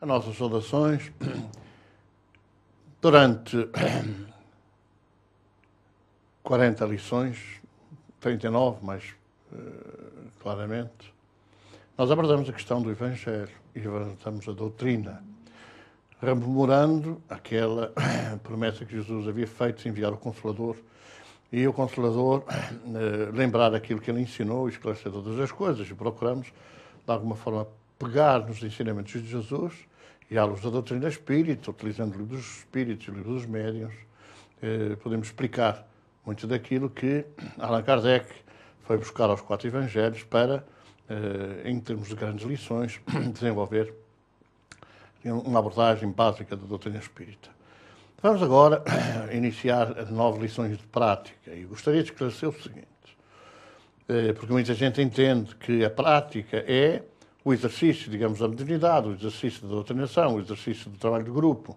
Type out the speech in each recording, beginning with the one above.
as nossas saudações. Durante 40 lições, 39, mais claramente, nós abordamos a questão do Evangelho e abordamos a doutrina, rememorando aquela promessa que Jesus havia feito de enviar o Consolador, e o Consolador lembrar aquilo que ele ensinou e esclarecer todas as coisas, e procuramos, de alguma forma, pegar nos ensinamentos de Jesus e à luz da doutrina espírita, utilizando o livro dos espíritos e o livro dos médiuns, podemos explicar muito daquilo que Allan Kardec foi buscar aos 4 evangelhos para, em termos de grandes lições, desenvolver uma abordagem básica da doutrina espírita. Vamos agora iniciar 9 lições de prática e gostaria de esclarecer o seguinte, porque muita gente entende que a prática é o exercício, digamos, da mediunidade, o exercício da doutrinação, o exercício do trabalho de grupo.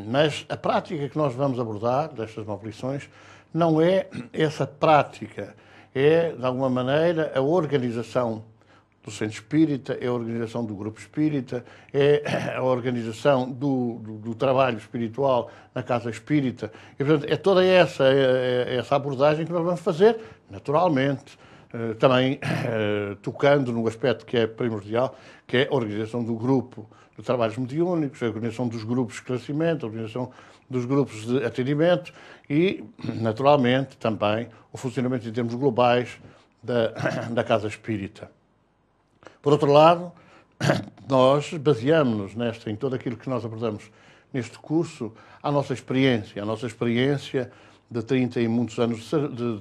Mas a prática que nós vamos abordar destas 9 lições não é essa prática, é, de alguma maneira, a organização do centro espírita, é a organização do grupo espírita, é a organização do trabalho espiritual na casa espírita. E, portanto, é toda essa abordagem que nós vamos fazer, naturalmente, também tocando no aspecto que é primordial, que é a organização do grupo de trabalhos mediúnicos, a organização dos grupos de esclarecimento, a organização dos grupos de atendimento e, naturalmente, também o funcionamento em termos globais da casa espírita. Por outro lado, nós baseamos-nos em tudo aquilo que nós abordamos neste curso, a nossa experiência de 30 e muitos anos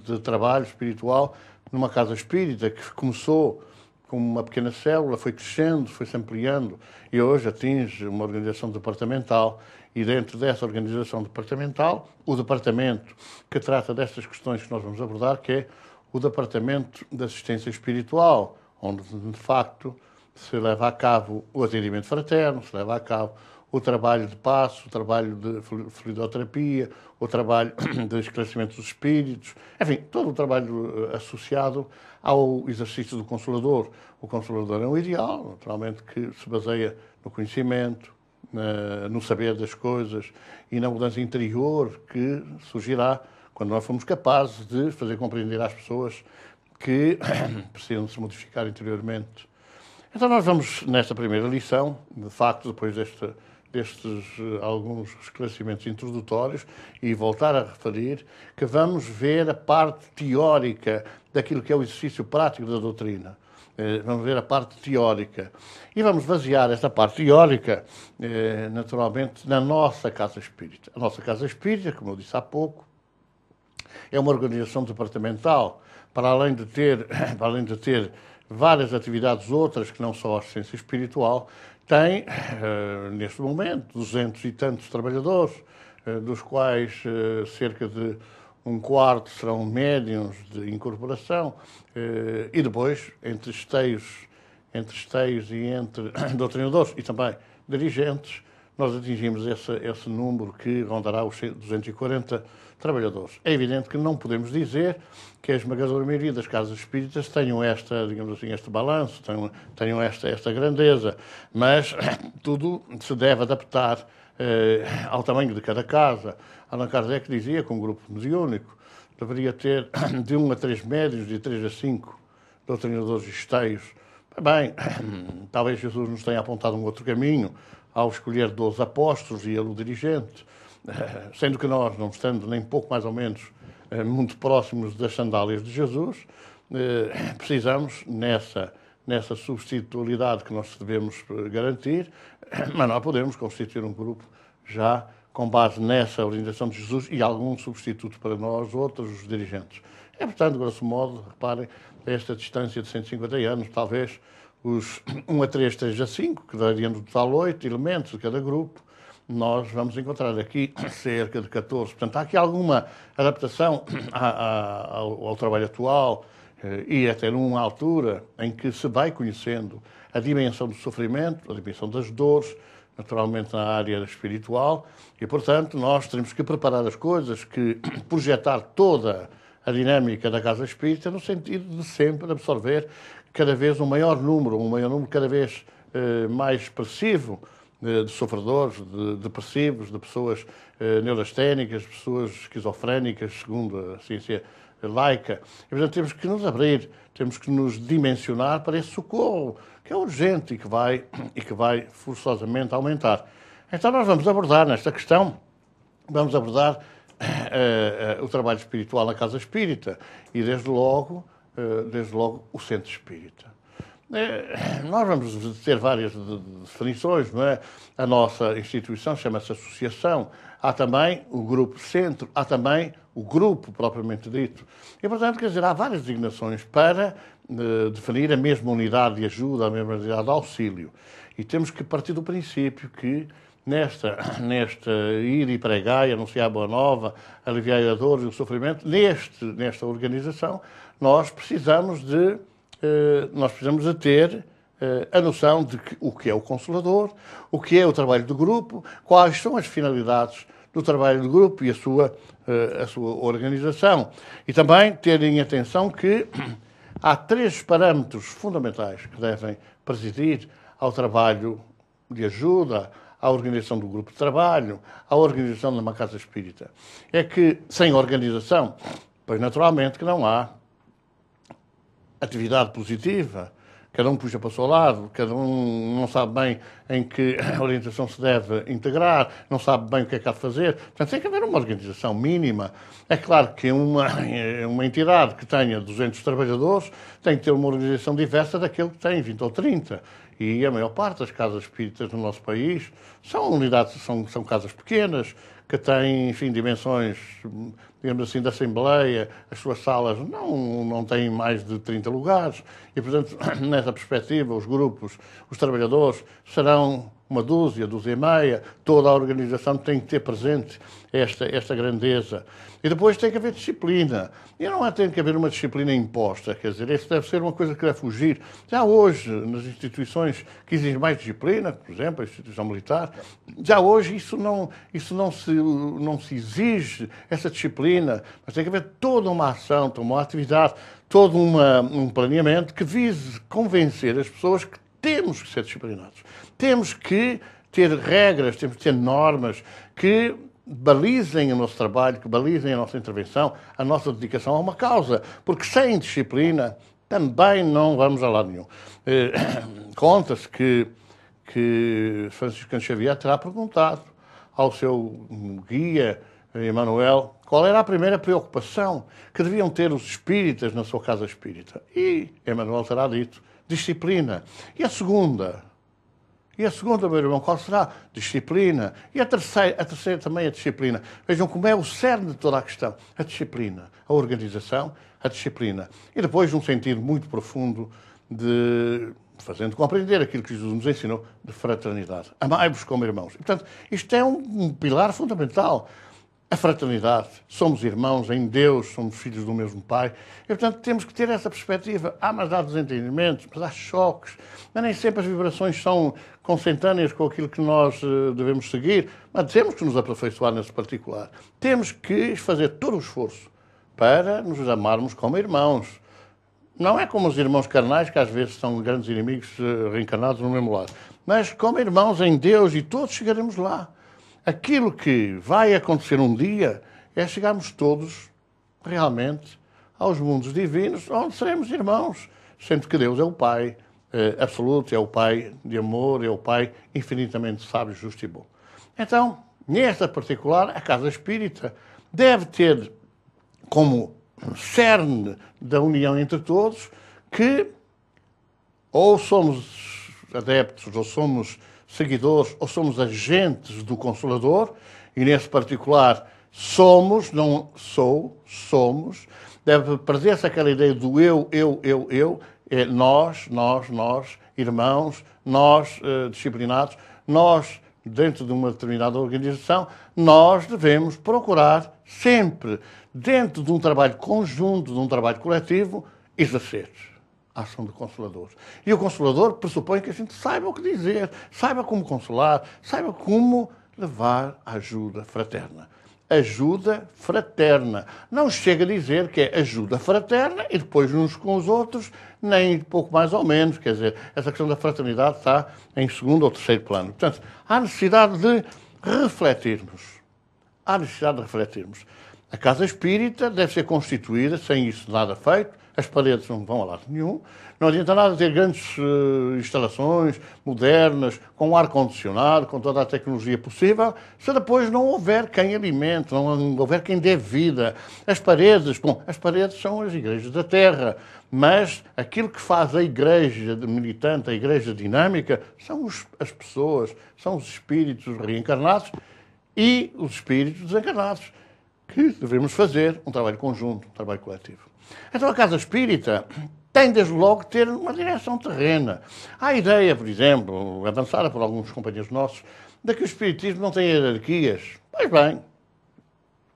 de trabalho espiritual numa casa espírita que começou como uma pequena célula, foi crescendo, foi se ampliando e hoje atinge uma organização departamental e dentro dessa organização departamental, o departamento que trata destas questões que nós vamos abordar, que é o Departamento de Assistência Espiritual, onde de facto se leva a cabo o atendimento fraterno, se leva a cabo o trabalho de passo, o trabalho de fluidoterapia, o trabalho de esclarecimento dos espíritos, enfim, todo o trabalho associado ao exercício do Consolador. O Consolador é um ideal, naturalmente, que se baseia no conhecimento, no saber das coisas e na mudança interior que surgirá quando nós formos capazes de fazer compreender às pessoas que precisam de se modificar interiormente. Então nós vamos, nesta primeira lição, de facto, depois destes alguns esclarecimentos introdutórios, e voltar a referir que vamos ver a parte teórica daquilo que é o exercício prático da doutrina. Vamos ver a parte teórica. E vamos basear esta parte teórica, naturalmente, na nossa casa espírita. A nossa casa espírita, como eu disse há pouco, é uma organização departamental, para além de ter várias atividades outras que não só a assistência espiritual, tem, neste momento, 200 e tantos trabalhadores, dos quais cerca de um quarto serão médiuns de incorporação, e depois, entre esteios e entre doutrinadores e também dirigentes, nós atingimos esse número que rondará os 240 trabalhadores. É evidente que não podemos dizer que a esmagadora maioria das casas espíritas tenham digamos assim, este balanço, tenham esta grandeza, mas tudo se deve adaptar ao tamanho de cada casa. Allan Kardec dizia que um grupo mediúnico deveria ter de 1 a 3 médios, de 3 a 5 doutrinadores e esteios. Bem, talvez Jesus nos tenha apontado um outro caminho ao escolher 12 apóstolos e ele o dirigente, sendo que nós, não estando nem pouco mais ou menos muito próximos das sandálias de Jesus, precisamos, nessa substitualidade que nós devemos garantir, mas nós podemos constituir um grupo já com base nessa orientação de Jesus e algum substituto para nós, outros, os dirigentes. É, portanto, grosso modo, reparem, esta distância de 150 anos, talvez os 1 a 3, 3 a 5, que dariam no total 8 elementos de cada grupo, nós vamos encontrar aqui cerca de 14. Portanto, há aqui alguma adaptação ao trabalho atual e até numa altura em que se vai conhecendo a dimensão do sofrimento, a dimensão das dores, naturalmente na área espiritual, e, portanto, nós temos que preparar as coisas, que projetar toda a dinâmica da casa espírita no sentido de sempre absorver cada vez um maior número cada vez mais expressivo de sofredores, de depressivos, de pessoas neurasténicas, pessoas esquizofrénicas, segundo a ciência laica. E, portanto, temos que nos abrir, temos que nos dimensionar para esse socorro, que é urgente e que vai forçosamente aumentar. Então, nós vamos abordar nesta questão, vamos abordar o trabalho espiritual na casa espírita e, desde logo, o centro espírita. Nós vamos ter várias definições, não é? A nossa instituição chama-se associação, há também o grupo centro, há também o grupo propriamente dito. E, portanto, quer dizer, há várias designações para definir a mesma unidade de ajuda, a mesma unidade de auxílio. E temos que partir do princípio que nesta ir e pregar e anunciar a boa nova, aliviar a dor e o sofrimento, nesta organização, nós precisamos de ter a noção de o que é o Consolador, o que é o trabalho do grupo, quais são as finalidades do trabalho do grupo e a sua organização. E também terem atenção que há 3 parâmetros fundamentais que devem presidir ao trabalho de ajuda, à organização do grupo de trabalho, à organização de uma casa espírita. É que, sem organização, pois naturalmente que não há atividade positiva, cada um puxa para o seu lado, cada um não sabe bem em que orientação se deve integrar, não sabe bem o que é que há de fazer. Portanto, tem que haver uma organização mínima. É claro que uma entidade que tenha 200 trabalhadores tem que ter uma organização diversa daquele que tem 20 ou 30. E a maior parte das casas espíritas no nosso país são unidades, são casas pequenas, que têm, enfim, dimensões, digamos assim, de assembleia. As suas salas não têm mais de 30 lugares. E, portanto, nessa perspectiva, os grupos, os trabalhadores, serão uma dúzia e meia. Toda a organização tem que ter presente esta grandeza. E depois tem que haver disciplina. E não tem que haver uma disciplina imposta, quer dizer, isso deve ser uma coisa que deve fugir. Já hoje, nas instituições que exigem mais disciplina, por exemplo, a instituição militar, já hoje isso não se exige, essa disciplina, mas tem que haver toda uma ação, toda uma atividade, todo um planeamento que vise convencer as pessoas que temos que ser disciplinados. Temos que ter regras, temos que ter normas que balizem o nosso trabalho, que balizem a nossa intervenção, a nossa dedicação a uma causa. Porque sem disciplina também não vamos a lado nenhum. Conta-se que Francisco Xavier terá perguntado ao seu guia, Emmanuel, qual era a primeira preocupação que deviam ter os espíritas na sua casa espírita. E Emmanuel terá dito, disciplina. E a segunda, meu irmão, qual será? Disciplina. E a terceira também é disciplina. Vejam como é o cerne de toda a questão. A disciplina, a organização, a disciplina. E depois um sentido muito profundo fazendo compreender aquilo que Jesus nos ensinou, de fraternidade. Amai-vos como irmãos. E, portanto, isto é um pilar fundamental. A fraternidade. Somos irmãos em Deus, somos filhos do mesmo Pai. E, portanto, temos que ter essa perspectiva. Mas há desentendimentos, mas há choques. Mas nem sempre as vibrações são consentâneas com aquilo que nós devemos seguir. Mas temos que nos aperfeiçoar nesse particular. Temos que fazer todo o esforço para nos amarmos como irmãos. Não é como os irmãos carnais, que às vezes são grandes inimigos reencarnados no mesmo lado. Mas como irmãos em Deus, e todos chegaremos lá. Aquilo que vai acontecer um dia é chegarmos todos realmente aos mundos divinos, onde seremos irmãos, sendo que Deus é o Pai absoluto, é o Pai de amor, é o Pai infinitamente sábio, justo e bom. Então, nesta particular, a casa espírita deve ter como cerne da união entre todos que ou somos adeptos, ou somos seguidores, ou somos agentes do Consolador, e nesse particular somos, não sou, somos, deve perder-se aquela ideia do eu, é nós, irmãos, nós disciplinados, nós, dentro de uma determinada organização, nós devemos procurar sempre, dentro de um trabalho conjunto, de um trabalho coletivo, exercer a ação do Consolador. E o Consolador pressupõe que a gente saiba o que dizer, saiba como consolar, saiba como levar a ajuda fraterna. ajuda fraterna. Não chega a dizer que é ajuda fraterna e depois uns com os outros, nem pouco mais ou menos. Quer dizer, essa questão da fraternidade está em segundo ou terceiro plano. Portanto, há necessidade de refletirmos. Há necessidade de refletirmos. A casa espírita deve ser constituída, sem isso nada feito, as paredes não vão a lado nenhum, não adianta nada ter grandes instalações modernas, com ar-condicionado, com toda a tecnologia possível, se depois não houver quem alimente, não houver quem dê vida. As paredes são as igrejas da terra, mas aquilo que faz a igreja militante, a igreja dinâmica, são as pessoas, são os espíritos reencarnados e os espíritos desencarnados, que devemos fazer um trabalho conjunto, um trabalho coletivo. Então a casa espírita tem, desde logo, que ter uma direção terrena. Há a ideia, por exemplo, avançada por alguns companheiros nossos, de que o espiritismo não tem hierarquias. Pois bem,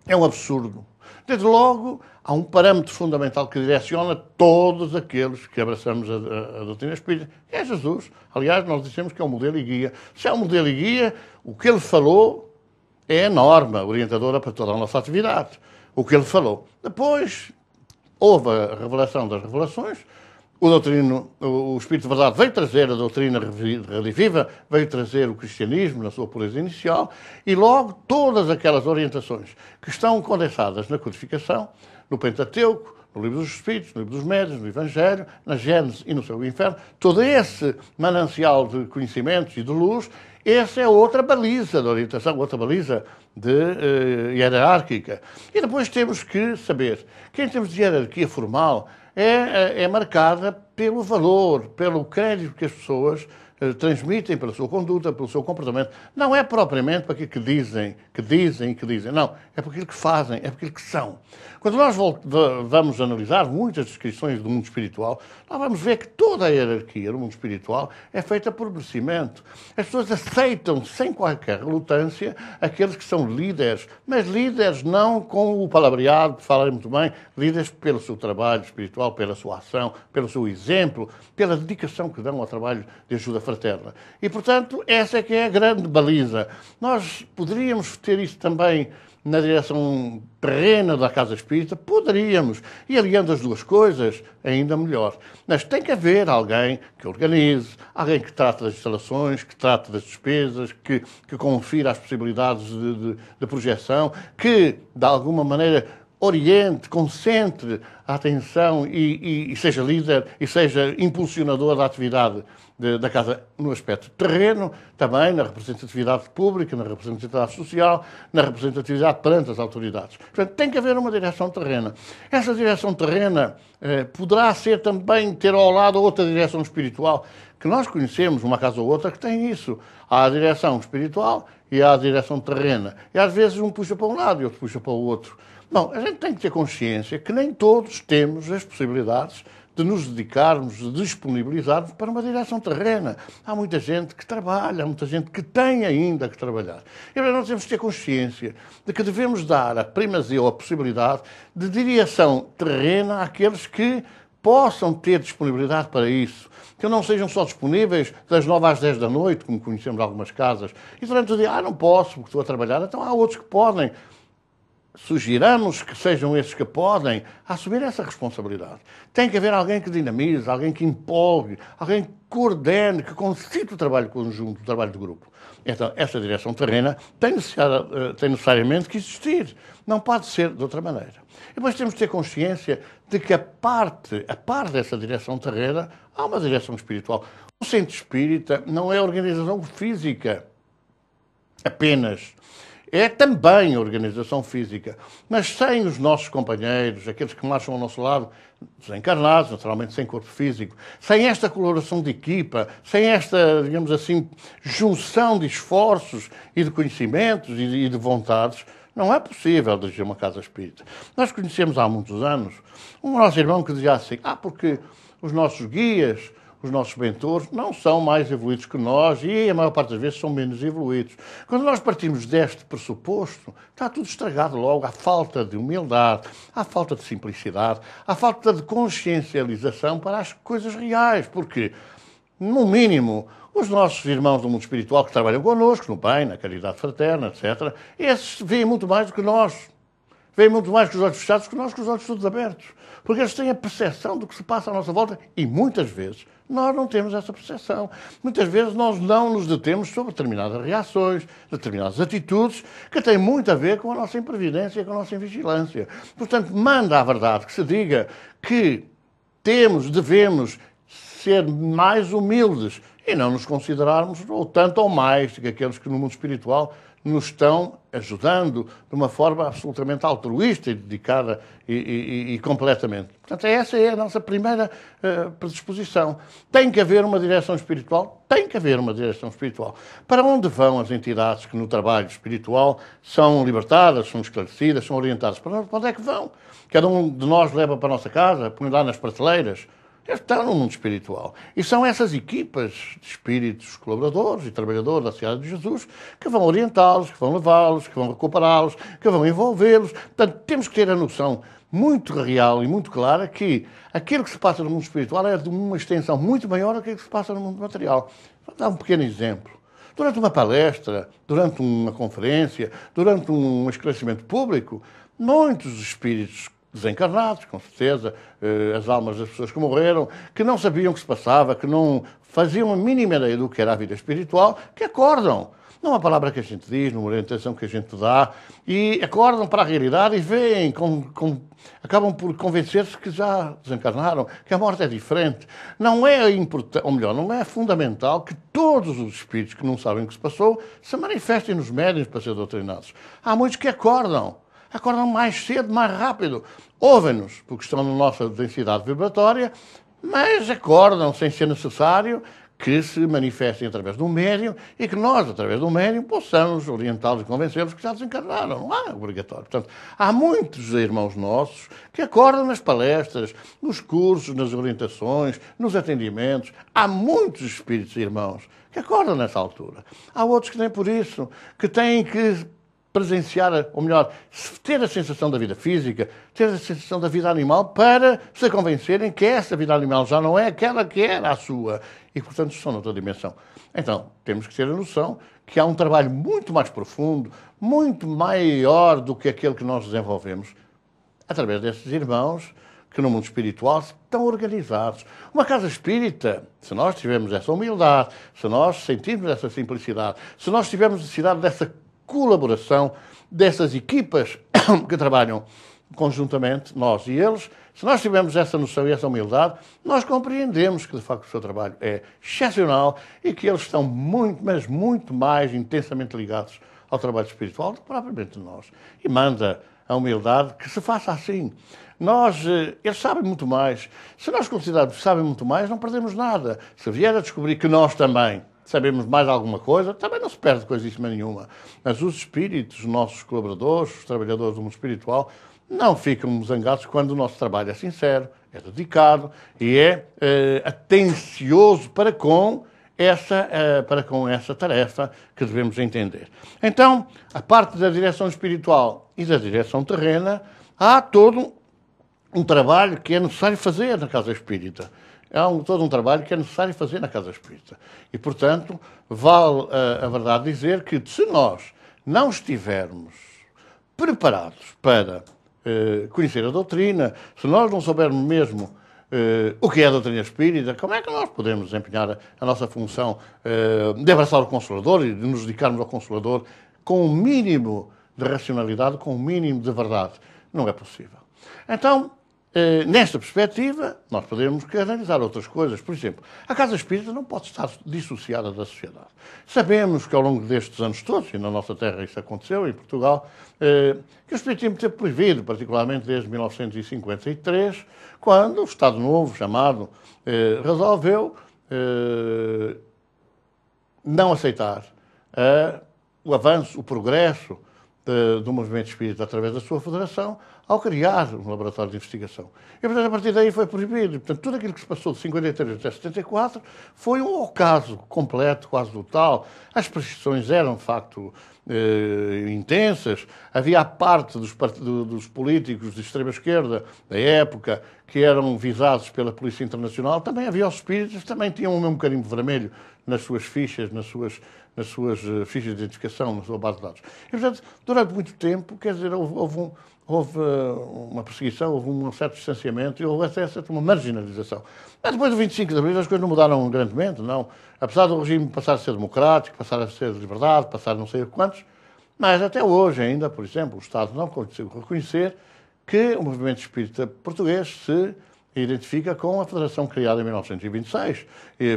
é um absurdo. Desde logo, há um parâmetro fundamental que direciona todos aqueles que abraçamos a doutrina espírita, que é Jesus. Aliás, nós dissemos que é um modelo e guia. Se é um modelo e guia, o que ele falou é a norma orientadora para toda a nossa atividade. O que ele falou. Depois, houve a revelação das revelações, o Espírito de Verdade veio trazer a doutrina rediviva, veio trazer o cristianismo na sua pureza inicial, e logo todas aquelas orientações que estão condensadas na codificação, no Pentateuco, no Livro dos Espíritos, no Livro dos Médiuns, no Evangelho, na Gênesis e no Céu e Inferno, todo esse manancial de conhecimentos e de luz, essa é outra baliza de orientação, outra baliza de hierárquica. E depois temos que saber que, em termos de hierarquia formal, é marcada pelo valor, pelo crédito que as pessoas transmitem pela sua conduta, pelo seu comportamento. Não é propriamente para aquilo que dizem. Não, é por aquilo que fazem, é por aquilo que são. Quando nós vamos analisar muitas descrições do mundo espiritual, nós vamos ver que toda a hierarquia do mundo espiritual é feita por merecimento. As pessoas aceitam, sem qualquer relutância, aqueles que são líderes, mas líderes não com o palavreado, que falarem muito bem, líderes pelo seu trabalho espiritual, pela sua ação, pelo seu exemplo, pela dedicação que dão ao trabalho de ajuda fraterna. E, portanto, essa é que é a grande baliza. Nós poderíamos ter isso também na direção terrena da Casa Espírita? Poderíamos. E aliando as duas coisas, ainda melhor. Mas tem que haver alguém que organize, alguém que trate das instalações, que trate das despesas, que confira as possibilidades de projeção, que, de alguma maneira, oriente, concentre a atenção e seja líder e seja impulsionador da atividade da Casa no aspecto terreno, também na representatividade pública, na representatividade social, na representatividade perante as autoridades. Portanto, tem que haver uma direção terrena. Essa direção terrena poderá ser também ter ao lado outra direção espiritual, que nós conhecemos, uma casa ou outra, que tem isso. Há a direção espiritual e há a direção terrena. E às vezes um puxa para um lado e outro puxa para o outro. Bom, a gente tem que ter consciência que nem todos temos as possibilidades de nos dedicarmos, de disponibilizarmos para uma direção terrena. Há muita gente que trabalha, há muita gente que tem ainda que trabalhar. E nós temos que ter consciência de que devemos dar a primazia ou a possibilidade de direção terrena àqueles que possam ter disponibilidade para isso. Que não sejam só disponíveis das 9 às 10 da noite, como conhecemos algumas casas, e durante o dia, não posso, porque estou a trabalhar. Então há outros que podem. Sugiramos que sejam esses que podem assumir essa responsabilidade. Tem que haver alguém que dinamize, alguém que empolgue, alguém que coordene, que concite o trabalho conjunto, o trabalho de grupo. Então, essa direção terrena tem necessariamente que existir. Não pode ser de outra maneira. E depois temos que ter consciência de que a par dessa direção terrena, há uma direção espiritual. O centro espírita não é organização física apenas. É também a organização física, mas sem os nossos companheiros, aqueles que marcham ao nosso lado, desencarnados, naturalmente sem corpo físico, sem esta colaboração de equipa, sem esta, digamos assim, junção de esforços e de conhecimentos e de vontades, não é possível dirigir uma casa espírita. Nós conhecemos há muitos anos um nosso irmão que dizia assim, porque os nossos guias, os nossos mentores não são mais evoluídos que nós e a maior parte das vezes são menos evoluídos. Quando nós partimos deste pressuposto, está tudo estragado logo. Há falta de humildade, há falta de simplicidade, há falta de consciencialização para as coisas reais. Porque no mínimo, os nossos irmãos do mundo espiritual que trabalham connosco, no bem, na caridade fraterna, etc., esses veem muito mais do que nós. Veem muito mais com os olhos fechados que nós com os olhos todos abertos. Porque eles têm a percepção do que se passa à nossa volta e muitas vezes nós não temos essa percepção. Muitas vezes nós não nos detemos sobre determinadas reações, determinadas atitudes que têm muito a ver com a nossa imprevidência e com a nossa invigilância. Portanto, manda a verdade que se diga que devemos ser mais humildes e não nos considerarmos ou tanto ou mais que aqueles que no mundo espiritual nos estão ajudando de uma forma absolutamente altruísta e dedicada e completamente. Portanto, essa é a nossa primeira predisposição. Tem que haver uma direção espiritual? Tem que haver uma direção espiritual. Para onde vão as entidades que no trabalho espiritual são libertadas, são esclarecidas, são orientadas? Para onde é que vão? Cada um de nós leva para a nossa casa, põe lá nas prateleiras. Eles estão no mundo espiritual. E são essas equipas de espíritos colaboradores e trabalhadores da Cidade de Jesus que vão orientá-los, que vão levá-los, que vão recuperá-los, que vão envolvê-los. Portanto, temos que ter a noção muito real e muito clara que aquilo que se passa no mundo espiritual é de uma extensão muito maior do que aquilo que se passa no mundo material. Vou dar um pequeno exemplo. Durante uma palestra, durante uma conferência, durante um esclarecimento público, muitos espíritos desencarnados, com certeza, as almas das pessoas que morreram, que não sabiam o que se passava, que não faziam a mínima ideia do que era a vida espiritual, que acordam. Não é uma palavra que a gente diz, numa orientação que a gente dá, e acordam para a realidade e veem, acabam por convencer-se que já desencarnaram, que a morte é diferente. Não é importante, ou melhor, não é fundamental que todos os espíritos que não sabem o que se passou se manifestem nos médiuns para ser doutrinados. Há muitos que acordam mais cedo, mais rápido. Ouvem-nos, porque estão na nossa densidade vibratória, mas acordam sem ser necessário que se manifestem através do médium e que nós, através do médium, possamos orientá-los e convencê-los que já desencarnaram. Não é obrigatório. Portanto, há muitos irmãos nossos que acordam nas palestras, nos cursos, nas orientações, nos atendimentos. Há muitos espíritos irmãos que acordam nessa altura. Há outros que nem por isso, que têm que presenciar, ou melhor, ter a sensação da vida física, ter a sensação da vida animal para se convencerem que essa vida animal já não é aquela que era a sua e, portanto, estão noutra dimensão. Então, temos que ter a noção que há um trabalho muito mais profundo, muito maior do que aquele que nós desenvolvemos através desses irmãos que no mundo espiritual estão organizados. Uma casa espírita, se nós tivermos essa humildade, se nós sentirmos essa simplicidade, se nós tivermos necessidade dessa colaboração dessas equipas que trabalham conjuntamente, nós e eles, se nós tivermos essa noção e essa humildade, nós compreendemos que, de facto, o seu trabalho é excepcional e que eles estão muito, mas muito mais intensamente ligados ao trabalho espiritual do que propriamente nós. E manda a humildade que se faça assim. Eles sabem muito mais. Se nós considerarmos que sabem muito mais, não perdemos nada. Se vier a descobrir que nós também sabemos mais alguma coisa, também não se perde coisíssima nenhuma. Mas os espíritos, os nossos colaboradores, os trabalhadores do mundo espiritual, não ficam zangados quando o nosso trabalho é sincero, é dedicado e é atencioso para com essa tarefa que devemos entender. Então, a parte da direção espiritual e da direção terrena, há todo um trabalho que é necessário fazer na casa espírita. Todo um trabalho que é necessário fazer na casa espírita. E, portanto, vale a verdade dizer que se nós não estivermos preparados para conhecer a doutrina, se nós não soubermos mesmo o que é a doutrina espírita, como é que nós podemos desempenhar a nossa função de abraçar o Consolador e de nos dedicarmos ao Consolador com o mínimo de racionalidade, com o mínimo de verdade? Não é possível. Então, nesta perspectiva, nós podemos analisar outras coisas. Por exemplo, a Casa Espírita não pode estar dissociada da sociedade. Sabemos que ao longo destes anos todos, e na nossa terra isso aconteceu, em Portugal, que o Espiritismo teve proibido, particularmente desde 1953, quando o Estado Novo, chamado, resolveu não aceitar o avanço, o progresso do movimento espírita através da sua federação, ao criar um laboratório de investigação. E, portanto, a partir daí foi proibido. E, portanto, tudo aquilo que se passou de 53 até 74 foi um ocaso completo, quase total. As perseguições eram, de facto, intensas. Havia a parte dos políticos de extrema-esquerda da época que eram visados pela Polícia Internacional. Também havia os espíritas, também tinham o mesmo carimbo vermelho nas suas fichas, nas suas fichas de identificação, na sua base de dados. E, portanto, durante muito tempo, quer dizer, houve uma perseguição, houve um certo distanciamento e houve até uma marginalização. Mas depois do 25 de Abril as coisas não mudaram grandemente, não. Apesar do regime passar a ser democrático, passar a ser de liberdade, passar a não sei quantos, mas até hoje ainda, por exemplo, o Estado não conseguiu reconhecer que o movimento espírita português se identifica com a federação criada em 1926,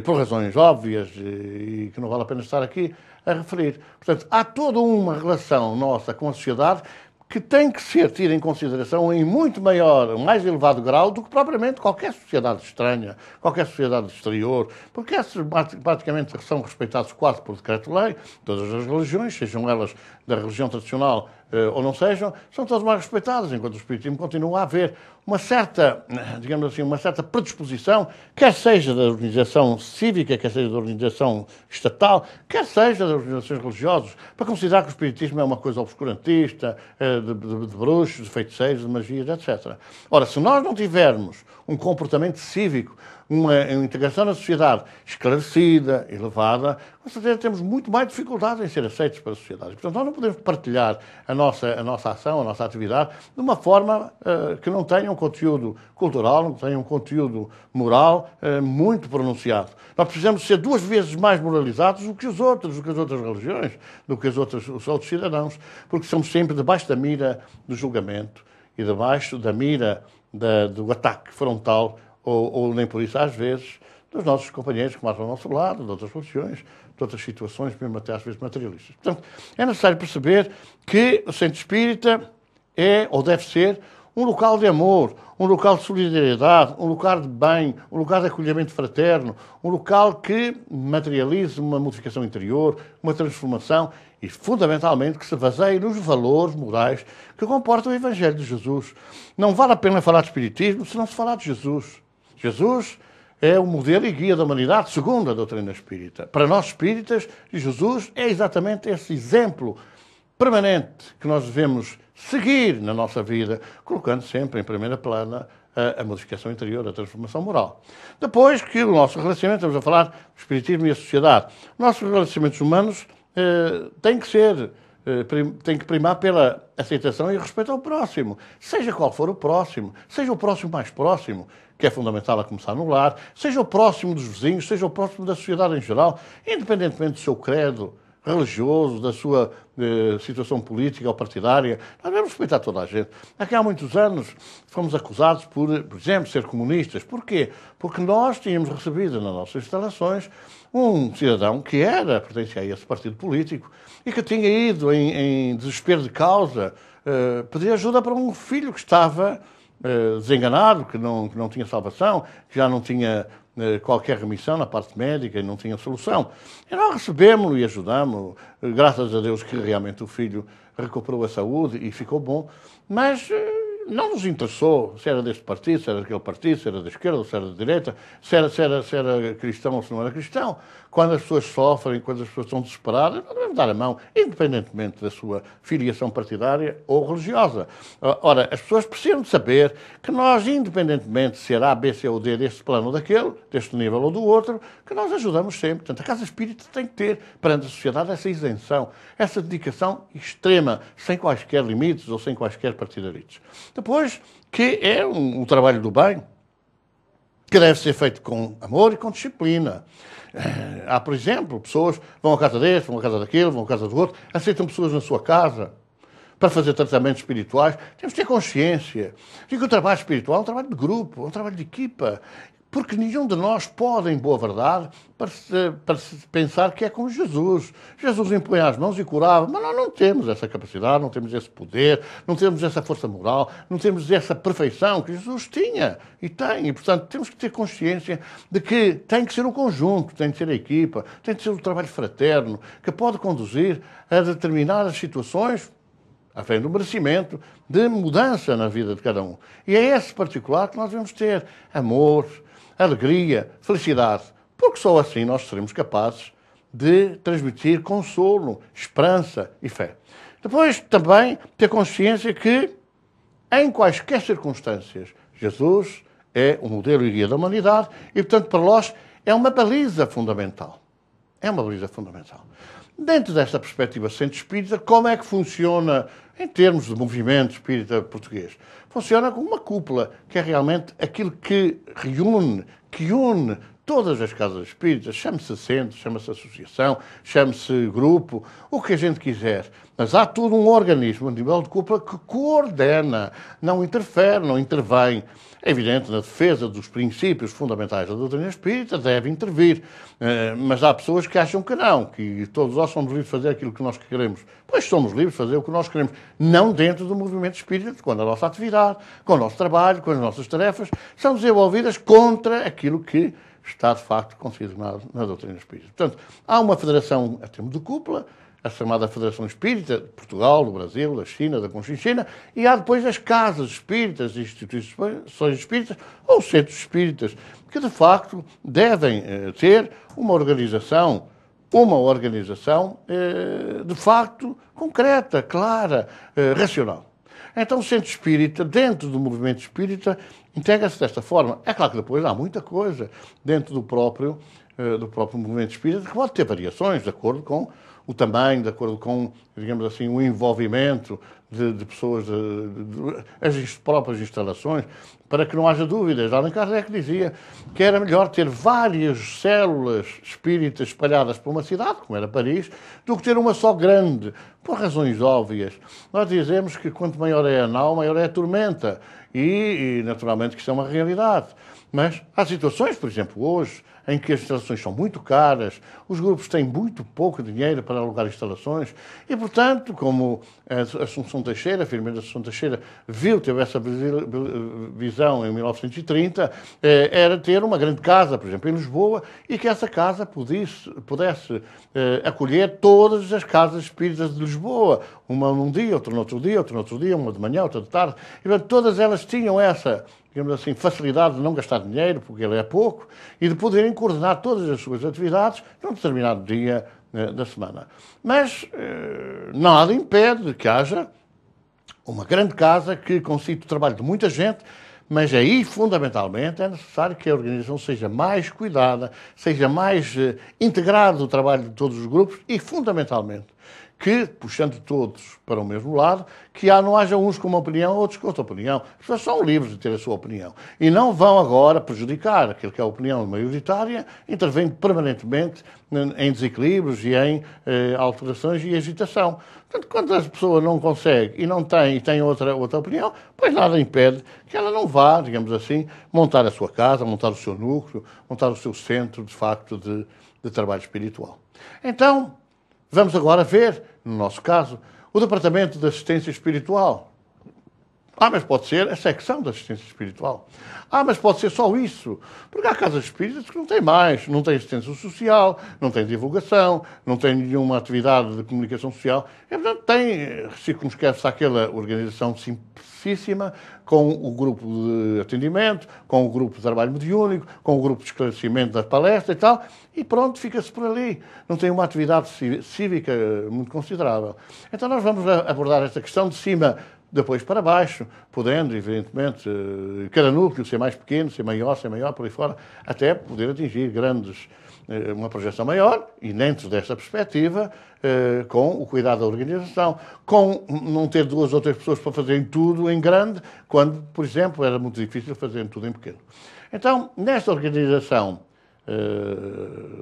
por razões óbvias e que não vale a pena estar aqui a referir. Portanto, há toda uma relação nossa com a sociedade que tem que ser tida em consideração em muito maior, mais elevado grau do que propriamente qualquer sociedade estranha, qualquer sociedade exterior, porque essas praticamente são respeitados quase por decreto-lei, todas as religiões, sejam elas da religião tradicional ou não sejam, são todas mais respeitadas, enquanto o espiritismo continua a haver uma certa, digamos assim, uma certa predisposição, quer seja da organização cívica, quer seja da organização estatal, quer seja das organizações religiosas, para considerar que o espiritismo é uma coisa obscurantista, de bruxos, de feiticeiros, de magias, etc. Ora, se nós não tivermos um comportamento cívico, uma integração na sociedade esclarecida, elevada, com certeza temos muito mais dificuldade em ser aceitos pela sociedade. Portanto, nós não podemos partilhar a nossa ação, a nossa atividade, de uma forma que não tenha um conteúdo cultural, não tenha um conteúdo moral muito pronunciado. Nós precisamos ser duas vezes mais moralizados do que as outras religiões, do que os outros cidadãos, porque somos sempre debaixo da mira do julgamento e debaixo da mira do ataque frontal ou nem por isso, às vezes, dos nossos companheiros que mais ao nosso lado, de outras religiões, de outras situações, mesmo até às vezes materialistas. Portanto, é necessário perceber que o centro espírita é, ou deve ser, um local de amor, um local de solidariedade, um local de bem, um local de acolhimento fraterno, um local que materialize uma modificação interior, uma transformação e, fundamentalmente, que se baseie nos valores morais que comporta o Evangelho de Jesus. Não vale a pena falar de espiritismo se não se falar de Jesus. Jesus é o modelo e guia da humanidade segundo a doutrina espírita. Para nós espíritas, Jesus é exatamente esse exemplo permanente que nós devemos seguir na nossa vida, colocando sempre em primeira plana a modificação interior, a transformação moral. Depois que o nosso relacionamento, estamos a falar do espiritismo e a sociedade, nossos relacionamentos humanos têm que primar pela aceitação e respeito ao próximo, seja qual for o próximo, seja o próximo mais próximo, que é fundamental a começar no lar, seja o próximo dos vizinhos, seja o próximo da sociedade em geral, independentemente do seu credo religioso, da sua situação política ou partidária. Nós devemos respeitar toda a gente. Aqui há muitos anos fomos acusados por exemplo, ser comunistas. Porquê? Porque nós tínhamos recebido nas nossas instalações um cidadão que pertencia a esse partido político e que tinha ido em desespero de causa pedir ajuda para um filho que estava desenganado, que não tinha salvação, que já não tinha qualquer remissão na parte médica e não tinha solução. E nós recebemos-lo e ajudamos, graças a Deus que realmente o filho recuperou a saúde e ficou bom, mas não nos interessou se era deste partido, se era daquele partido, se era da esquerda, se era da direita, se era cristão ou se não era cristão. Quando as pessoas sofrem, quando as pessoas estão desesperadas, nós devemos dar a mão, independentemente da sua filiação partidária ou religiosa. Ora, as pessoas precisam de saber que nós, independentemente se era A, B, C ou D deste plano ou daquele, deste nível ou do outro, que nós ajudamos sempre. Portanto, a Casa Espírita tem que ter, perante a sociedade, essa isenção, essa dedicação extrema, sem quaisquer limites ou sem quaisquer partidaritos. Depois, que é um trabalho do bem, que deve ser feito com amor e com disciplina. Há, por exemplo, pessoas que vão à casa deste, vão à casa daquele, vão à casa do outro, aceitam pessoas na sua casa para fazer tratamentos espirituais. Temos que ter consciência de que o trabalho espiritual é um trabalho de grupo, é um trabalho de equipa, porque nenhum de nós pode, em boa verdade, para se pensar que é como Jesus. Jesus impunha as mãos e curava, mas nós não temos essa capacidade, não temos esse poder, não temos essa força moral, não temos essa perfeição que Jesus tinha e tem. E, portanto, temos que ter consciência de que tem que ser o conjunto, tem que ser a equipa, tem que ser o trabalho fraterno, que pode conduzir a determinadas situações a fé no merecimento de mudança na vida de cada um. E é esse particular que nós devemos ter amor, alegria, felicidade, porque só assim nós seremos capazes de transmitir consolo, esperança e fé. Depois, também, ter consciência que, em quaisquer circunstâncias, Jesus é o modelo e guia da humanidade e, portanto, para nós é uma baliza fundamental. É uma baliza fundamental. Dentro desta perspectiva centro espírita, como é que funciona em termos de movimento espírita português? Funciona como uma cúpula, que é realmente aquilo que reúne, que une todas as casas espíritas, chame-se centro, chama-se associação, chame-se grupo, o que a gente quiser. Mas há todo um organismo a nível de cúpula que coordena, não interfere, não intervém. É evidente, na defesa dos princípios fundamentais da doutrina espírita deve intervir, mas há pessoas que acham que não, que todos nós somos livres de fazer aquilo que nós queremos. Pois somos livres de fazer o que nós queremos, não dentro do movimento espírita, quando a nossa atividade, com o nosso trabalho, com as nossas tarefas, são desenvolvidas contra aquilo que está, de facto, consignado na doutrina espírita. Portanto, há uma federação a termo de cúpula, a chamada Federação Espírita de Portugal, do Brasil, da China, da Conchinchina, e há depois as casas espíritas, instituições espíritas ou centros espíritas, que de facto devem ter uma organização de facto concreta, clara, racional. Então o centro espírita, dentro do movimento espírita, integra-se desta forma. É claro que depois há muita coisa dentro do próprio movimento espírita que pode ter variações de acordo com o tamanho, de acordo com, digamos assim, o envolvimento de pessoas, as próprias instalações, para que não haja dúvidas. Allan Kardec dizia que era melhor ter várias células espíritas espalhadas por uma cidade, como era Paris, do que ter uma só grande, por razões óbvias. Nós dizemos que quanto maior é a nau, maior é a tormenta. E naturalmente que isso é uma realidade. Mas há situações, por exemplo, hoje, em que as instalações são muito caras, os grupos têm muito pouco dinheiro para alugar instalações e, portanto, como a Assunção Teixeira, a Firmeza Assunção Teixeira, teve essa visão em 1930, era ter uma grande casa, por exemplo, em Lisboa, e que essa casa pudesse acolher todas as casas espíritas de Lisboa, uma num dia, outra no outro dia, outra no outro dia, uma de manhã, outra de tarde, e, portanto, todas elas tinham essa, digamos assim, facilidade de não gastar dinheiro, porque ele é pouco, e de poderem coordenar todas as suas atividades num determinado dia da semana. Mas nada impede que haja uma grande casa que concite o trabalho de muita gente, mas aí, fundamentalmente, é necessário que a organização seja mais cuidada, seja mais integrado o trabalho de todos os grupos e, fundamentalmente, que, puxando todos para o mesmo lado, que não haja uns com uma opinião, outros com outra opinião. As pessoas são livres de ter a sua opinião. E não vão agora prejudicar aquilo que é a opinião maioritária, intervendo permanentemente em desequilíbrios e em alterações e agitação. Portanto, quando a pessoa não consegue e não tem, e tem outra opinião, pois nada impede que ela não vá, digamos assim, montar a sua casa, montar o seu núcleo, montar o seu centro, de facto, de trabalho espiritual. Então, vamos agora ver, no nosso caso, o Departamento de Assistência Espiritual. Mas pode ser a secção de assistência espiritual. Mas pode ser só isso. Porque há casas espíritas que não têm mais, não têm assistência social, não têm divulgação, não têm nenhuma atividade de comunicação social. E, portanto, circunscreve-se àquela organização simplicíssima, com o grupo de atendimento, com o grupo de trabalho mediúnico, com o grupo de esclarecimento da palestra e tal, e pronto, fica-se por ali. Não tem uma atividade cívica muito considerável. Então nós vamos abordar esta questão de cima depois para baixo, podendo, evidentemente, cada núcleo ser mais pequeno, ser maior, por aí fora, até poder atingir uma projeção maior, e dentro desta perspectiva, com o cuidado da organização, com não ter 2 ou 3 pessoas para fazerem tudo em grande, quando, por exemplo, era muito difícil fazerem tudo em pequeno. Então, nesta organização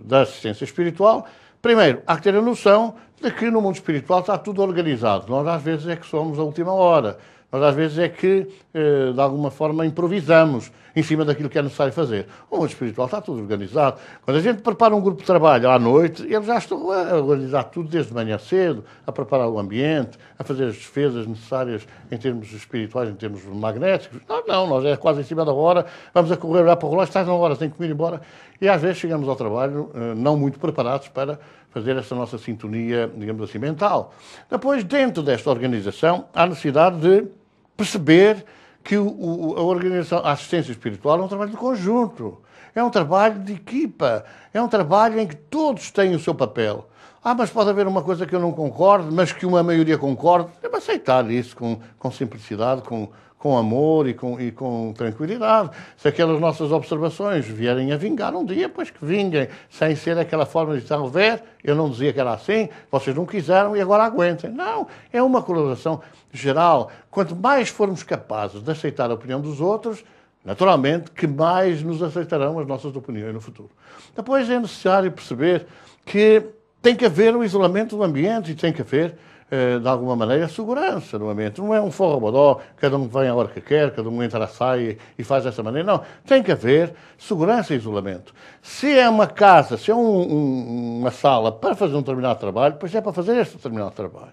da assistência espiritual, primeiro, há que ter a noção de que no mundo espiritual está tudo organizado. Nós, às vezes, é que somos a última hora. Nós, às vezes, é que, de alguma forma, improvisamos em cima daquilo que é necessário fazer. O mundo espiritual está tudo organizado. Quando a gente prepara um grupo de trabalho à noite, eles já estão a organizar tudo desde manhã cedo, a preparar o ambiente, a fazer as defesas necessárias em termos espirituais, em termos magnéticos. Nós é quase em cima da hora, vamos a correr lá para o relógio, estás na hora, tem que ir embora. E às vezes chegamos ao trabalho não muito preparados para fazer essa nossa sintonia, digamos assim, mental. Depois, dentro desta organização, há necessidade de perceber que a organização, a assistência espiritual é um trabalho de conjunto, é um trabalho de equipa, é um trabalho em que todos têm o seu papel. Mas pode haver uma coisa que eu não concordo, mas que uma maioria concorde. Devo aceitar isso com simplicidade, com amor e com tranquilidade. Se aquelas nossas observações vierem a vingar um dia, pois que vinguem, sem ser aquela forma de talvez, eu não dizia que era assim, vocês não quiseram e agora aguentem. Não, é uma colaboração geral. Quanto mais formos capazes de aceitar a opinião dos outros, naturalmente, que mais nos aceitarão as nossas opiniões no futuro. Depois é necessário perceber que tem que haver um isolamento do ambiente e tem que haver, de alguma maneira, segurança no ambiente. Não é um forrobodó, cada um vem à hora que quer, cada um entra, sai e faz dessa maneira. Não, tem que haver segurança e isolamento. Se é uma casa, se é uma sala para fazer um determinado trabalho, pois é para fazer este determinado trabalho.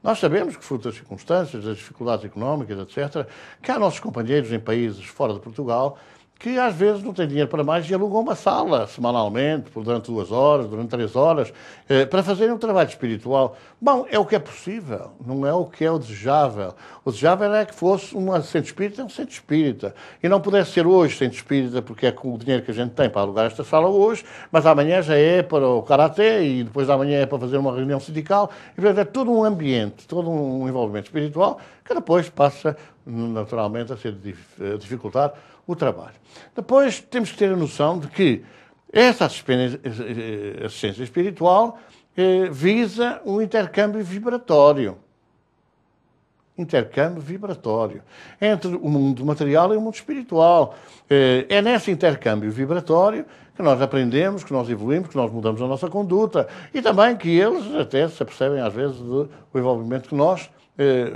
Nós sabemos que, fruto das circunstâncias, das dificuldades económicas, etc., que há nossos companheiros em países fora de Portugal que às vezes não têm dinheiro para mais e alugam uma sala semanalmente, durante 2 horas, durante 3 horas, para fazerem um trabalho espiritual. Bom, é o que é possível, não é o que é o desejável. O desejável é que fosse um centro espírita, um centro espírita. E não pudesse ser hoje centro espírita, porque é com o dinheiro que a gente tem para alugar esta sala hoje, mas amanhã já é para o karaté e depois da manhã é para fazer uma reunião sindical. E, portanto, é todo um ambiente, todo um envolvimento espiritual que depois passa, naturalmente, a dificultar o trabalho. Depois temos que ter a noção de que essa assistência espiritual visa um intercâmbio vibratório. Intercâmbio vibratório entre o mundo material e o mundo espiritual. É nesse intercâmbio vibratório que nós aprendemos, que nós evoluímos, que nós mudamos a nossa conduta e também que eles até se apercebem às vezes do envolvimento que nós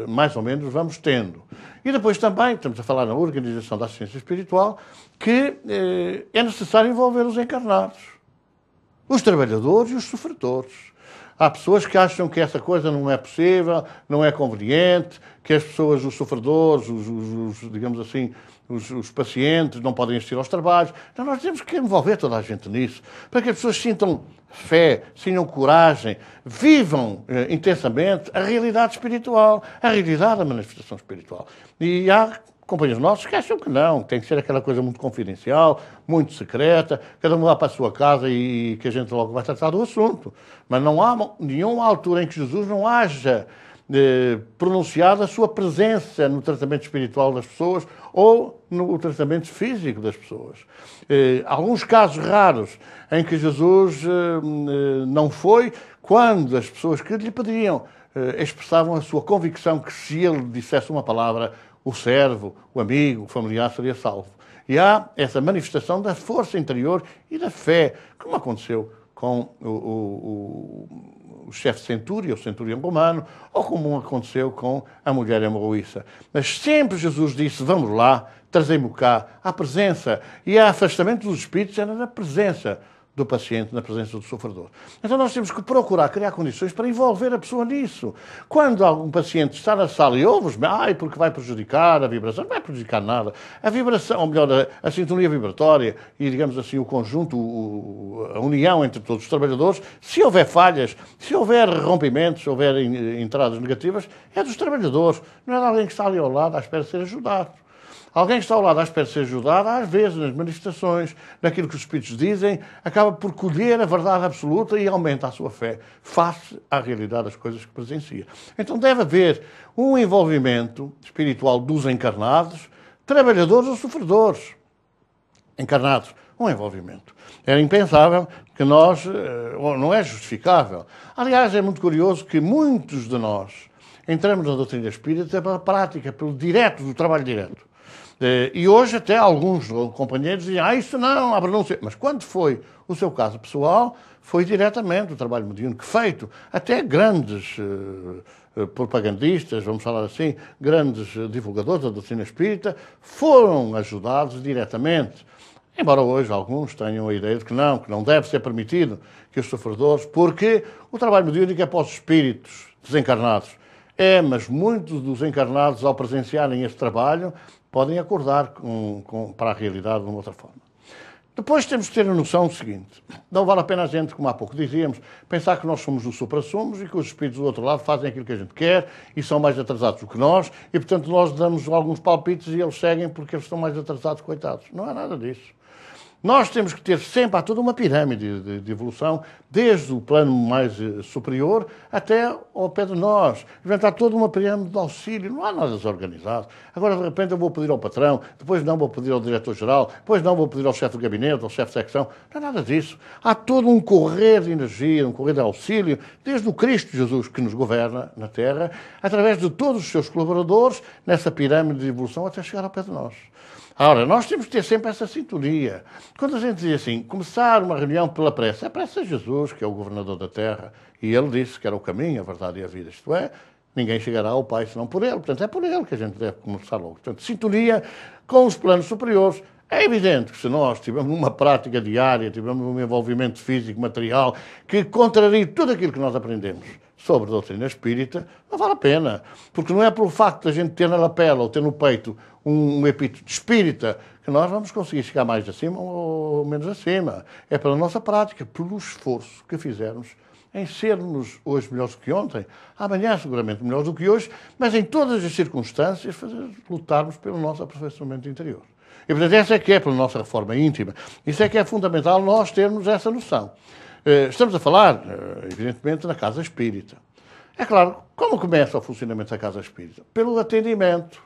mais ou menos vamos tendo. E depois também, estamos a falar na organização da assistência espiritual, que é necessário envolver os encarnados, os trabalhadores e os sofredores. Há pessoas que acham que essa coisa não é possível, não é conveniente, que as pessoas, os sofredores, digamos assim, os pacientes não podem assistir aos trabalhos. Então nós temos que envolver toda a gente nisso, para que as pessoas sintam fé, sintam coragem, vivam intensamente a realidade espiritual, a realidade da manifestação espiritual. E há companheiros nossos que acham que não, que tem que ser aquela coisa muito confidencial, muito secreta, cada um lá para a sua casa e que a gente logo vai tratar do assunto. Mas não há nenhuma altura em que Jesus não haja pronunciado a sua presença no tratamento espiritual das pessoas ou no tratamento físico das pessoas. Alguns casos raros em que Jesus não foi, quando as pessoas que lhe pediam expressavam a sua convicção que se ele dissesse uma palavra, o servo, o amigo, o familiar seria salvo. E há essa manifestação da força interior e da fé, como aconteceu com o chefe centúrio, o centurião romano, ou como aconteceu com a mulher hemorroíça. Mas sempre Jesus disse, vamos lá, trazei-me cá, a presença e o afastamento dos espíritos era na presença do paciente, na presença do sofredor. Então nós temos que procurar criar condições para envolver a pessoa nisso. Quando algum paciente está na sala e ouve-os, porque vai prejudicar a vibração, não vai prejudicar nada. A vibração, ou melhor, a sintonia vibratória e, digamos assim, o conjunto, a união entre todos os trabalhadores, se houver falhas, se houver rompimentos, se houver entradas negativas, é dos trabalhadores, não é de alguém que está ali ao lado à espera de ser ajudado. Alguém que está ao lado à espera de ser ajudado, às vezes, nas manifestações, naquilo que os Espíritos dizem, acaba por colher a verdade absoluta e aumenta a sua fé face à realidade das coisas que presencia. Então deve haver um envolvimento espiritual dos encarnados, trabalhadores ou sofredores. Encarnados, um envolvimento. Era impensável que nós, não é justificável. Aliás, é muito curioso que muitos de nós entramos na doutrina espírita pela prática, pelo direto, do trabalho direto. E hoje até alguns companheiros dizem, isso não, há pronúncia. Mas quando foi o seu caso pessoal, foi diretamente o trabalho mediúnico feito. Até grandes propagandistas, vamos falar assim, grandes divulgadores da doutrina espírita, foram ajudados diretamente. Embora hoje alguns tenham a ideia de que não deve ser permitido que os sofredores, porque o trabalho mediúnico é para os espíritos desencarnados. Mas muitos dos encarnados, ao presenciarem este trabalho, podem acordar para a realidade de uma outra forma. Depois temos que ter a noção do seguinte: não vale a pena a gente, como há pouco dizíamos, pensar que nós somos o supra-sumos e que os espíritos do outro lado fazem aquilo que a gente quer e são mais atrasados do que nós e, portanto, nós damos alguns palpites e eles seguem porque eles estão mais atrasados, coitados. Não é nada disso. Nós temos que ter sempre, há toda uma pirâmide de evolução, desde o plano mais superior até ao pé de nós. Portanto, há toda uma pirâmide de auxílio, não há nada desorganizado. Agora, de repente, eu vou pedir ao patrão, depois não vou pedir ao diretor-geral, depois não vou pedir ao chefe do gabinete, ao chefe de secção. Não é nada disso. Há todo um correr de energia, um correr de auxílio, desde o Cristo Jesus que nos governa na Terra, através de todos os seus colaboradores, nessa pirâmide de evolução, até chegar ao pé de nós. Ora, nós temos que ter sempre essa sintonia. Quando a gente diz assim, começar uma reunião pela prece, a prece é Jesus, que é o governador da Terra, e ele disse que era o caminho, a verdade e a vida. Isto é, ninguém chegará ao Pai senão por ele. Portanto, é por ele que a gente deve começar logo. Portanto, sintonia com os planos superiores. É evidente que se nós tivermos uma prática diária, tivermos um envolvimento físico, material, que contraria tudo aquilo que nós aprendemos sobre a doutrina espírita, não vale a pena. Porque não é pelo facto de a gente ter na lapela ou ter no peito um epíteto espírita que nós vamos conseguir chegar mais acima ou menos acima. É pela nossa prática, pelo esforço que fizermos em sermos hoje melhores do que ontem, amanhã seguramente melhores do que hoje, mas em todas as circunstâncias lutarmos pelo nosso aperfeiçoamento interior. E, portanto, essa é que é pela nossa reforma íntima. Isso é que é fundamental nós termos essa noção. Estamos a falar, evidentemente, na Casa Espírita. É claro, como começa o funcionamento da Casa Espírita? Pelo atendimento.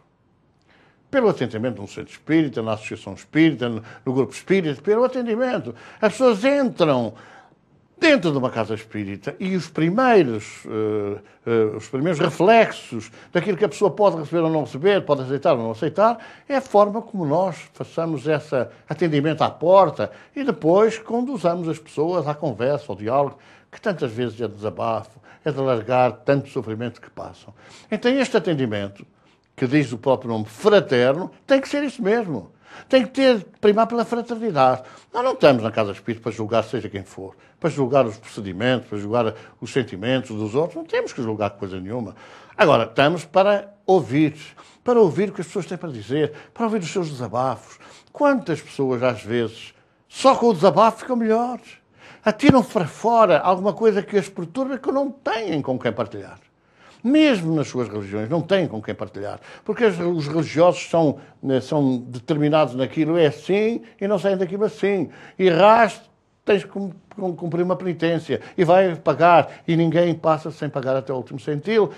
Pelo atendimento no centro espírita, na associação espírita, no grupo espírita, pelo atendimento. As pessoas entram dentro de uma casa espírita e os primeiros reflexos daquilo que a pessoa pode receber ou não receber, pode aceitar ou não aceitar, é a forma como nós façamos esse atendimento à porta e depois conduzamos as pessoas à conversa, ao diálogo, que tantas vezes é desabafo, é de alargar tanto sofrimento que passam. Então este atendimento, que diz o próprio nome, fraterno, tem que ser isso mesmo. Tem que primar pela fraternidade. Nós não estamos na Casa Espírita para julgar seja quem for, para julgar os procedimentos, para julgar os sentimentos dos outros. Não temos que julgar coisa nenhuma. Agora, estamos para ouvir o que as pessoas têm para dizer, para ouvir os seus desabafos. Quantas pessoas, às vezes, só com o desabafo ficam melhores? Atiram para fora alguma coisa que as perturba que não têm com quem partilhar. Mesmo nas suas religiões, não têm com quem partilhar. Porque os religiosos são determinados naquilo, é assim, e não saem daquilo assim. E tens que cumprir uma penitência, e vai pagar, e ninguém passa sem pagar até o último centil.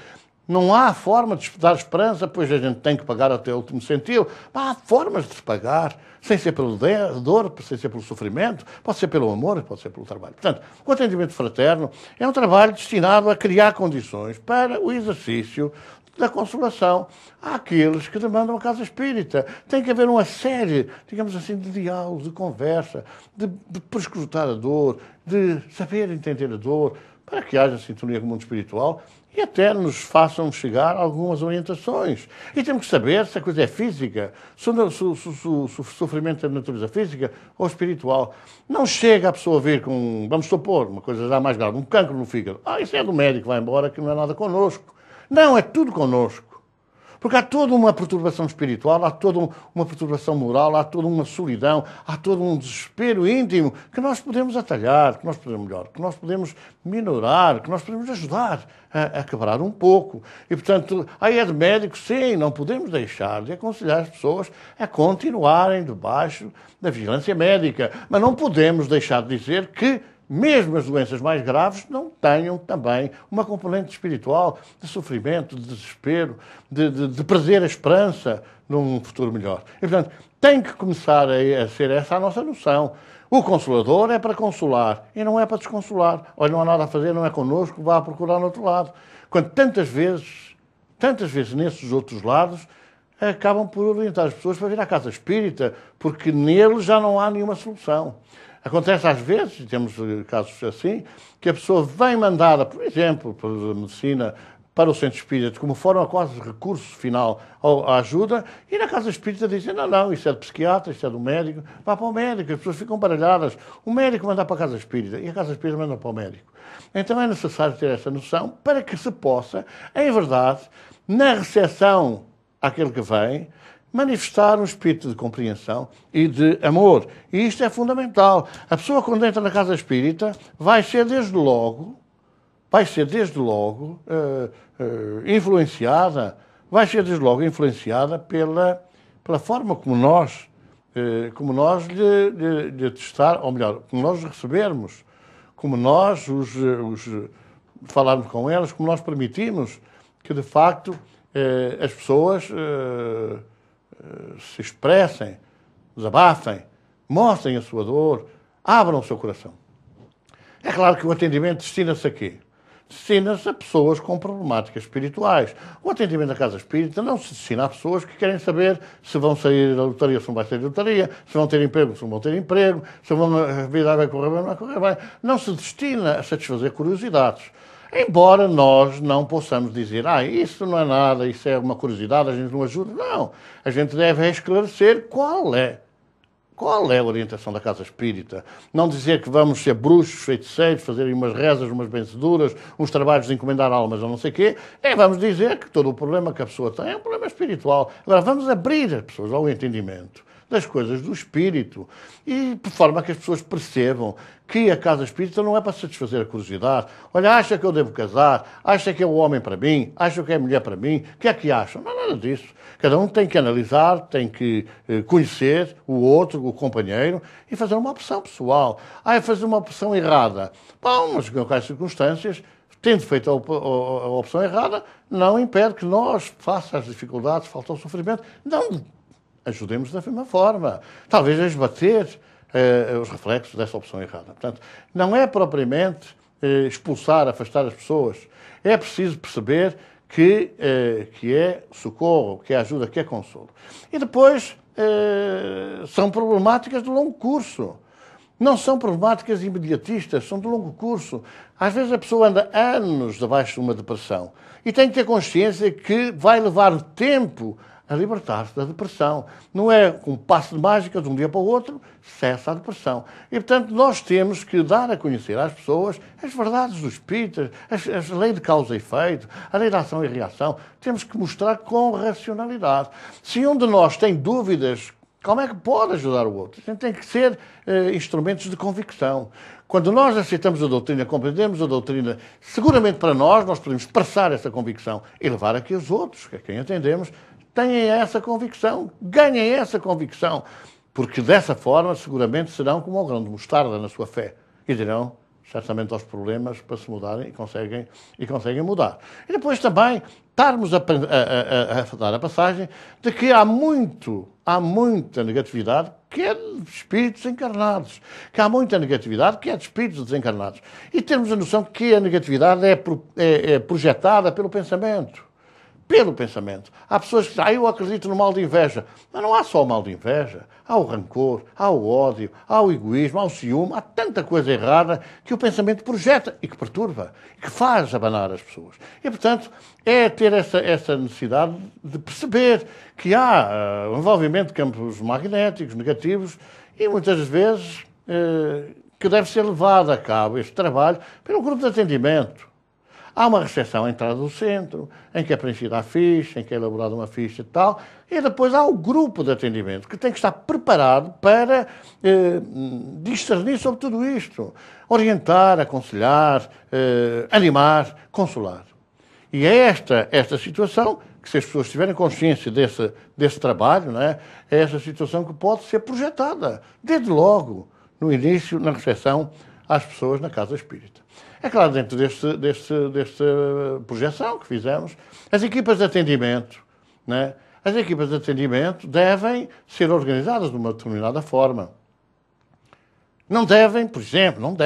Não há forma de dar esperança, pois a gente tem que pagar até o último centil. Há formas de se pagar, sem ser pela dor, sem ser pelo sofrimento, pode ser pelo amor, pode ser pelo trabalho. Portanto, o atendimento fraterno é um trabalho destinado a criar condições para o exercício da consolação àqueles que demandam a casa espírita. Tem que haver uma série, digamos assim, de diálogos, de conversa, de prescrutar a dor, de saber entender a dor, para que haja sintonia com o mundo espiritual e até nos façam chegar algumas orientações. E temos que saber se a coisa é física, se o sofrimento é de natureza física ou espiritual. Não chega a pessoa a vir com, vamos supor, uma coisa já mais grave, um cancro no fígado. Isso é do médico, vai embora, que não é nada connosco. Não, é tudo connosco. Porque há toda uma perturbação espiritual, há toda uma perturbação moral, há toda uma solidão, há todo um desespero íntimo que nós podemos atalhar, que nós podemos melhorar, que nós podemos minorar, que nós podemos ajudar a quebrar um pouco. E, portanto, aí é de médico, sim, não podemos deixar de aconselhar as pessoas a continuarem debaixo da vigilância médica. Mas não podemos deixar de dizer que mesmo as doenças mais graves não tenham também uma componente espiritual de sofrimento, de desespero, de perder a esperança num futuro melhor. E, portanto, tem que começar a ser essa a nossa noção. O Consolador é para consolar e não é para desconsolar. Olha, não há nada a fazer, não é connosco, vá procurar no outro lado. Quando tantas vezes nesses outros lados, acabam por orientar as pessoas para vir à casa espírita, porque neles já não há nenhuma solução. Acontece às vezes, temos casos assim, que a pessoa vem mandada, por exemplo, pela medicina, para o centro espírita, como forma quase de recurso final à ajuda, e na casa espírita dizem, não, isso é do psiquiatra, isso é do médico, vá para o médico, as pessoas ficam baralhadas. O médico manda para a casa espírita e a casa espírita manda para o médico. Então é necessário ter essa noção para que se possa, em verdade, na recepção àquele que vem, manifestar um espírito de compreensão e de amor. E isto é fundamental. A pessoa, quando entra na casa espírita, vai ser desde logo influenciada pela forma como nós lhe testar, ou melhor, como nós recebermos, como nós falarmos com elas, como nós permitimos que, de facto, as pessoas se expressem, desabafem, mostrem a sua dor, abram o seu coração. É claro que o atendimento destina-se a quê? Destina-se a pessoas com problemáticas espirituais. O atendimento da casa espírita não se destina a pessoas que querem saber se vão sair da lotaria ou se não vai sair da lotaria, se vão ter emprego ou se não vão ter emprego, se a vida vai correr bem ou não vai correr bem. Não se destina a satisfazer curiosidades. Embora nós não possamos dizer, isso não é nada, isso é uma curiosidade, a gente não ajuda. Não. A gente deve esclarecer qual é a orientação da casa espírita. Não dizer que vamos ser bruxos, feiticeiros, fazerem umas rezas, umas benzeduras, uns trabalhos de encomendar almas ou não sei o quê. Vamos dizer que todo o problema que a pessoa tem é um problema espiritual. Agora, vamos abrir as pessoas ao entendimento das coisas do espírito e de forma que as pessoas percebam que a casa espírita não é para satisfazer a curiosidade. Olha, acha que eu devo casar? Acha que é o homem para mim? Acha que é a mulher para mim? O que é que acham? Não é nada disso. Cada um tem que analisar, tem que conhecer o outro, o companheiro, e fazer uma opção pessoal. Fazer uma opção errada. Bom, mas em quais circunstâncias, tendo feito a opção errada, não impede que nós, face às dificuldades, falta o sofrimento, não ajudemos da mesma forma. Talvez a esbater os reflexos dessa opção errada. Portanto, não é propriamente expulsar, afastar as pessoas. É preciso perceber que é socorro, que é ajuda, que é consolo. E depois são problemáticas de longo curso. Não são problemáticas imediatistas, são de longo curso. Às vezes a pessoa anda anos debaixo de uma depressão e tem que ter consciência que vai levar tempo a libertar-se da depressão. Não é com um passo de mágica, de um dia para o outro, cessa a depressão. E, portanto, nós temos que dar a conhecer às pessoas as verdades do espírito, a lei de causa e efeito, a lei de ação e reação. Temos que mostrar com racionalidade. Se um de nós tem dúvidas, como é que pode ajudar o outro? A gente tem que ser instrumentos de convicção. Quando nós aceitamos a doutrina, compreendemos a doutrina, seguramente para nós podemos expressar essa convicção e levar a que os outros, que é quem atendemos, tenham essa convicção, ganhem essa convicção, porque dessa forma seguramente serão como um grão de mostarda na sua fé e dirão certamente aos problemas para se mudarem e conseguem mudar. E depois também estarmos a dar a passagem de que há muita negatividade que é de espíritos encarnados, que há muita negatividade que é de espíritos desencarnados. E temos a noção que a negatividade é projetada pelo pensamento. Há pessoas que dizem, eu acredito no mal de inveja. Mas não há só o mal de inveja. Há o rancor, há o ódio, há o egoísmo, há o ciúme, há tanta coisa errada que o pensamento projeta e que perturba, e que faz abanar as pessoas. E, portanto, é ter essa necessidade de perceber que há um envolvimento de campos magnéticos, negativos, e muitas vezes que deve ser levado a cabo este trabalho pelo grupo de atendimento. Há uma recepção à entrada do centro, em que é preenchida a ficha, em que é elaborada uma ficha e tal, e depois há o grupo de atendimento, que tem que estar preparado para discernir sobre tudo isto, orientar, aconselhar, animar, consolar. E é esta situação que, se as pessoas tiverem consciência desse trabalho, não é essa situação que pode ser projetada, desde logo, no início, na recepção às pessoas na casa espírita. É claro, dentro desta projeção que fizemos, as equipas de atendimento, né? As equipas de atendimento devem ser organizadas de uma determinada forma. Não devem, por exemplo, não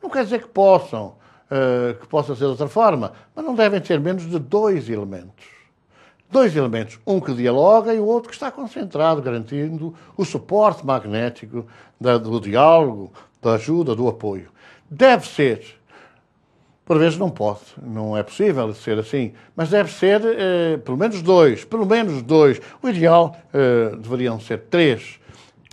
quer dizer que possa ser de outra forma, mas não devem ter menos de 2 elementos. 2 elementos, um que dialoga e o outro que está concentrado, garantindo o suporte magnético do diálogo, da ajuda, do apoio. Deve ser, por vezes não é possível ser assim, mas deve ser pelo menos dois. O ideal deveriam ser 3.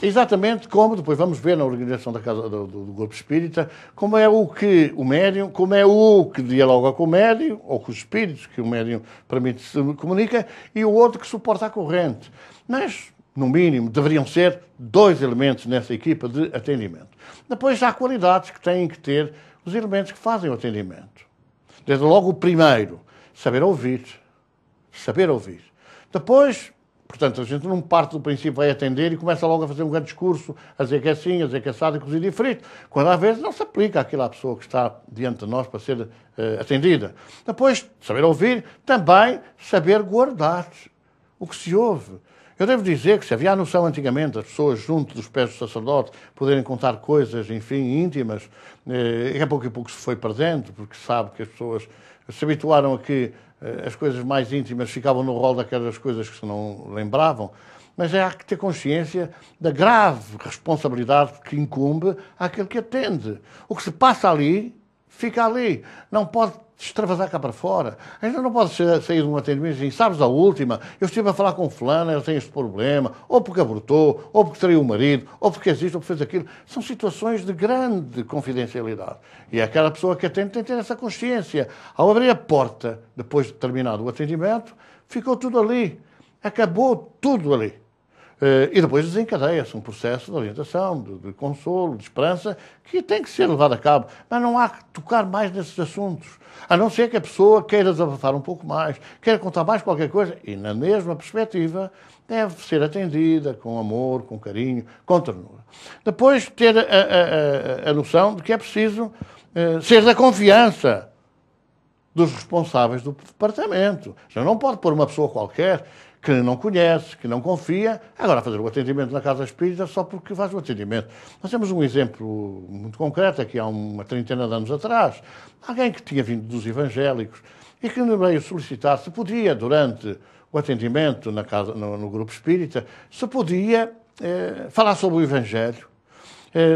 Exatamente como, depois vamos ver na organização da casa, do grupo espírita, como é o que o médium, como é o que dialoga com o médium, ou com os espíritos que o médium permite se comunica, e o outro que suporta a corrente. Mas, no mínimo, deveriam ser 2 elementos nessa equipa de atendimento. Depois há qualidades que têm que ter os elementos que fazem o atendimento. Desde logo o primeiro, saber ouvir. Saber ouvir. Depois, portanto, a gente não parte do princípio vai atender e começa logo a fazer um grande discurso, a dizer que é assim, a dizer que é assado e cozido e frito, quando às vezes não se aplica àquela pessoa que está diante de nós para ser atendida. Depois, saber ouvir, também saber guardar o que se ouve. Eu devo dizer que se havia a noção antigamente das pessoas junto dos pés do sacerdote poderem contar coisas, enfim, íntimas, a pouco e pouco se foi perdendo, porque sabe que as pessoas se habituaram a que as coisas mais íntimas ficavam no rol daquelas coisas que se não lembravam, mas há que ter consciência da grave responsabilidade que incumbe àquele que atende. O que se passa ali, fica ali. Não pode extravasar cá para fora. Ainda não pode sair de um atendimento e dizer, sabes a última, eu estive a falar com fulano, ele tem este problema, ou porque abortou, ou porque traiu o marido, ou porque fez isto, ou porque fez aquilo. São situações de grande confidencialidade. E aquela pessoa que atende tem que ter essa consciência. Ao abrir a porta, depois de terminado o atendimento, ficou tudo ali. Acabou tudo ali. E depois desencadeia-se um processo de orientação, de consolo, de esperança, que tem que ser levado a cabo. Mas não há que tocar mais nesses assuntos. A não ser que a pessoa queira desabafar um pouco mais, queira contar mais qualquer coisa, e na mesma perspectiva deve ser atendida com amor, com carinho, com ternura. Depois ter a noção de que é preciso ser da confiança dos responsáveis do departamento. Já não pode pôr uma pessoa qualquer que não conhece, que não confia, agora fazer o atendimento na Casa Espírita só porque faz o atendimento. Nós temos um exemplo muito concreto, aqui há uma 30 de anos atrás, alguém que tinha vindo dos evangélicos e que me veio solicitar se podia, durante o atendimento na casa, no grupo espírita, se podia falar sobre o Evangelho.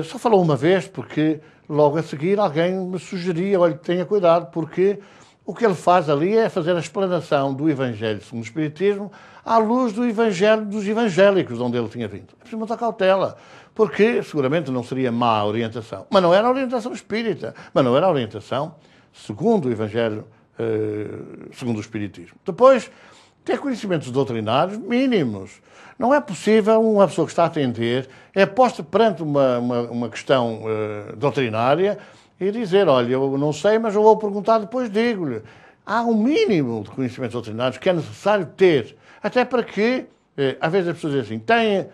Só falou uma vez, porque logo a seguir alguém me sugeria, olha, tenha cuidado, porque o que ele faz ali é fazer a explanação do Evangelho segundo o Espiritismo à luz do Evangelho dos evangélicos, de onde ele tinha vindo. É preciso muita cautela, porque seguramente não seria má orientação. Mas não era a orientação espírita, mas não era a orientação segundo o Evangelho, segundo o Espiritismo. Depois, ter conhecimentos doutrinários mínimos. Não é possível uma pessoa que está a atender, é posta perante uma questão doutrinária e dizer, olha, eu não sei, mas eu vou perguntar, depois digo-lhe. Há um mínimo de conhecimentos doutrinários que é necessário ter, até para que, às vezes as pessoas dizem assim,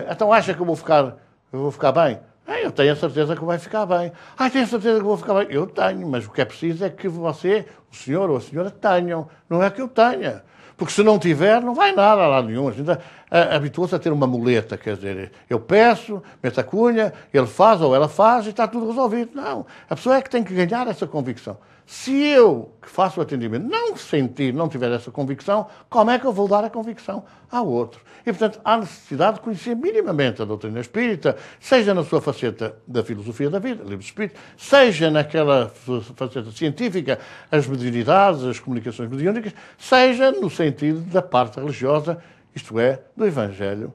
então acha que eu vou ficar bem? Eu tenho a certeza que vai ficar bem. Tenho a certeza que vou ficar bem? Eu tenho, mas o que é preciso é que você, o senhor ou a senhora, tenham. Não é que eu tenha. Porque se não tiver, não vai nada a lado nenhum. A gente habitua-se a ter uma muleta, quer dizer, eu peço, meto a cunha, ele faz ou ela faz e está tudo resolvido. Não. A pessoa é que tem que ganhar essa convicção. Se eu, que faço o atendimento, não sentir, não tiver essa convicção, como é que eu vou dar a convicção ao outro? E, portanto, há necessidade de conhecer minimamente a doutrina espírita, seja na sua faceta da filosofia da vida, livro espírita, seja naquela faceta científica, as mediunidades, as comunicações mediúnicas, seja no sentido da parte religiosa, isto é, do Evangelho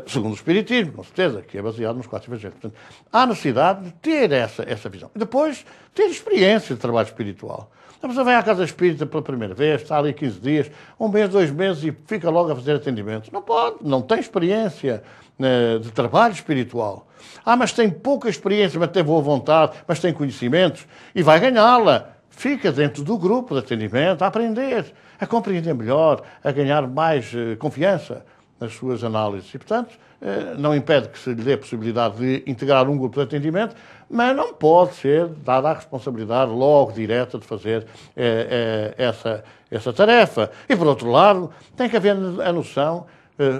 segundo o Espiritismo, com certeza, que é baseado nos 4 Evangelhos. Portanto, há necessidade de ter essa visão. E depois, ter experiência de trabalho espiritual. A pessoa vem à Casa Espírita pela primeira vez, está ali 15 dias, 1 mês, 2 meses e fica logo a fazer atendimento. Não pode, não tem experiência de trabalho espiritual. Mas tem pouca experiência, mas tem boa vontade, mas tem conhecimentos e vai ganhá-la. Fica dentro do grupo de atendimento a aprender, a compreender melhor, a ganhar mais confiança nas suas análises. E, portanto, não impede que se lhe dê a possibilidade de integrar um grupo de atendimento, mas não pode ser dada a responsabilidade logo direta de fazer essa tarefa. E, por outro lado, tem que haver a noção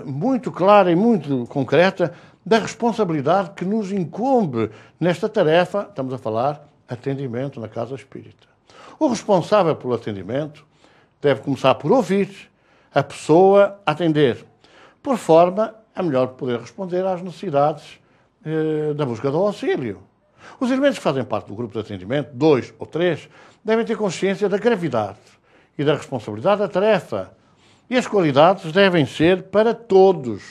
muito clara e muito concreta da responsabilidade que nos incumbe nesta tarefa, estamos a falar, atendimento na Casa Espírita. O responsável pelo atendimento deve começar por ouvir a pessoa a atender, por forma a melhor poder responder às necessidades da busca do auxílio. Os elementos que fazem parte do grupo de atendimento, 2 ou 3, devem ter consciência da gravidade e da responsabilidade da tarefa. E as qualidades devem ser para todos.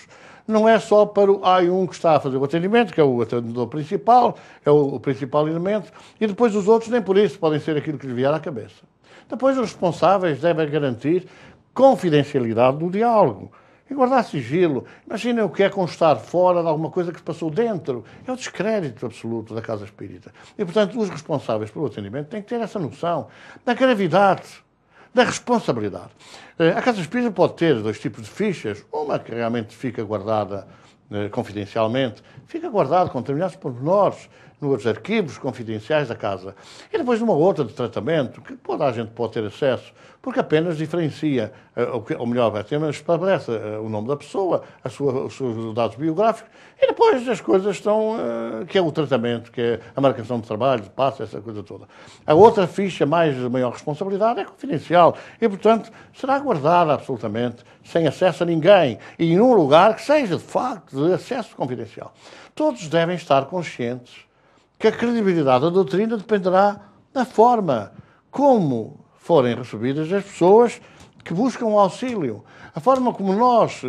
não é só para um que está a fazer o atendimento, que é o atendedor principal, é o principal elemento, e depois os outros nem por isso podem ser aquilo que lhe vier à cabeça. Depois os responsáveis devem garantir confidencialidade do diálogo e guardar sigilo. Imaginem o que é constar fora de alguma coisa que se passou dentro. É o descrédito absoluto da Casa Espírita. E, portanto, os responsáveis pelo atendimento têm que ter essa noção da gravidade, da responsabilidade. A Casa Espírita pode ter dois tipos de fichas. Uma que realmente fica guardada confidencialmente, fica guardada com determinados pormenores nos arquivos confidenciais da Casa. E depois uma outra de tratamento, que toda a gente pode ter acesso, porque apenas diferencia, ou melhor, apenas estabelece o nome da pessoa, os seus dados biográficos, e depois as coisas estão, que é o tratamento, que é a marcação de trabalho, de passe, essa coisa toda. A outra ficha, de maior responsabilidade, é confidencial, e, portanto, será guardada absolutamente, sem acesso a ninguém, e em um lugar que seja, de facto, de acesso confidencial. Todos devem estar conscientes que a credibilidade da doutrina dependerá da forma como forem recebidas as pessoas que buscam o auxílio. A forma como nós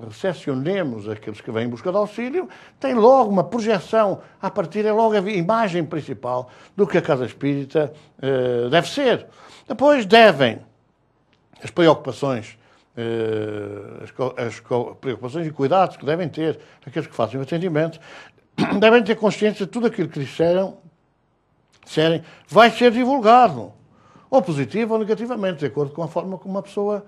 recepcionemos aqueles que vêm em busca de auxílio tem logo uma projeção, a partir é logo a imagem principal do que a Casa Espírita deve ser. Depois devem as preocupações preocupações e cuidados que devem ter aqueles que fazem o atendimento, devem ter consciência de tudo aquilo que disserem vai ser divulgado, ou positivo ou negativamente, de acordo com a forma como uma pessoa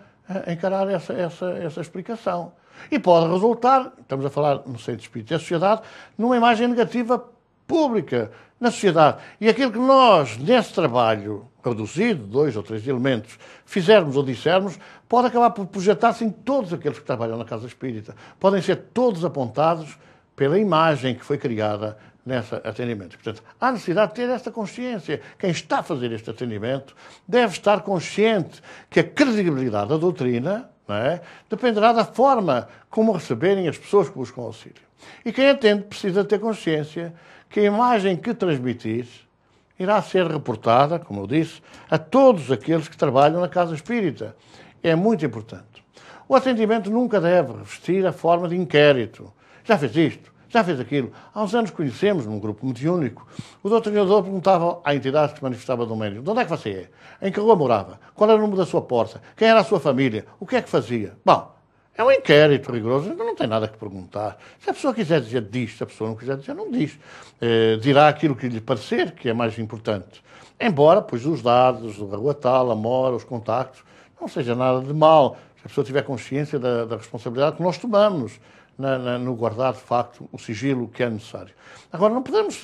encarar essa explicação. E pode resultar, estamos a falar no centro espírita da sociedade, numa imagem negativa pública na sociedade. E aquilo que nós, nesse trabalho reduzido, 2 ou 3 elementos, fizermos ou dissermos, pode acabar por projetar-se em todos aqueles que trabalham na Casa Espírita. Podem ser todos apontados pela imagem que foi criada nesse atendimento. Portanto, há necessidade de ter esta consciência. Quem está a fazer este atendimento deve estar consciente que a credibilidade da doutrina, não é, dependerá da forma como receberem as pessoas que buscam auxílio. E quem atende precisa ter consciência que a imagem que transmitir irá ser reportada, como eu disse, a todos aqueles que trabalham na Casa Espírita. É muito importante. O atendimento nunca deve revestir a forma de inquérito. Já fez isto? Já fez aquilo? Há uns anos conhecemos, num grupo mediúnico, o doutrinador perguntava à entidade que se manifestava do médium: de onde é que você é? Em que rua morava? Qual era o número da sua porta? Quem era a sua família? O que é que fazia? Bom, é um inquérito rigoroso, não tem nada que perguntar. Se a pessoa quiser dizer diz, se a pessoa não quiser dizer, não diz. Dirá aquilo que lhe parecer, que é mais importante. Embora, pois, os dados, a rua tal, a mora, os contactos, não seja nada de mal, se a pessoa tiver consciência da responsabilidade que nós tomamos no guardar, de facto, o sigilo que é necessário. Agora, não podemos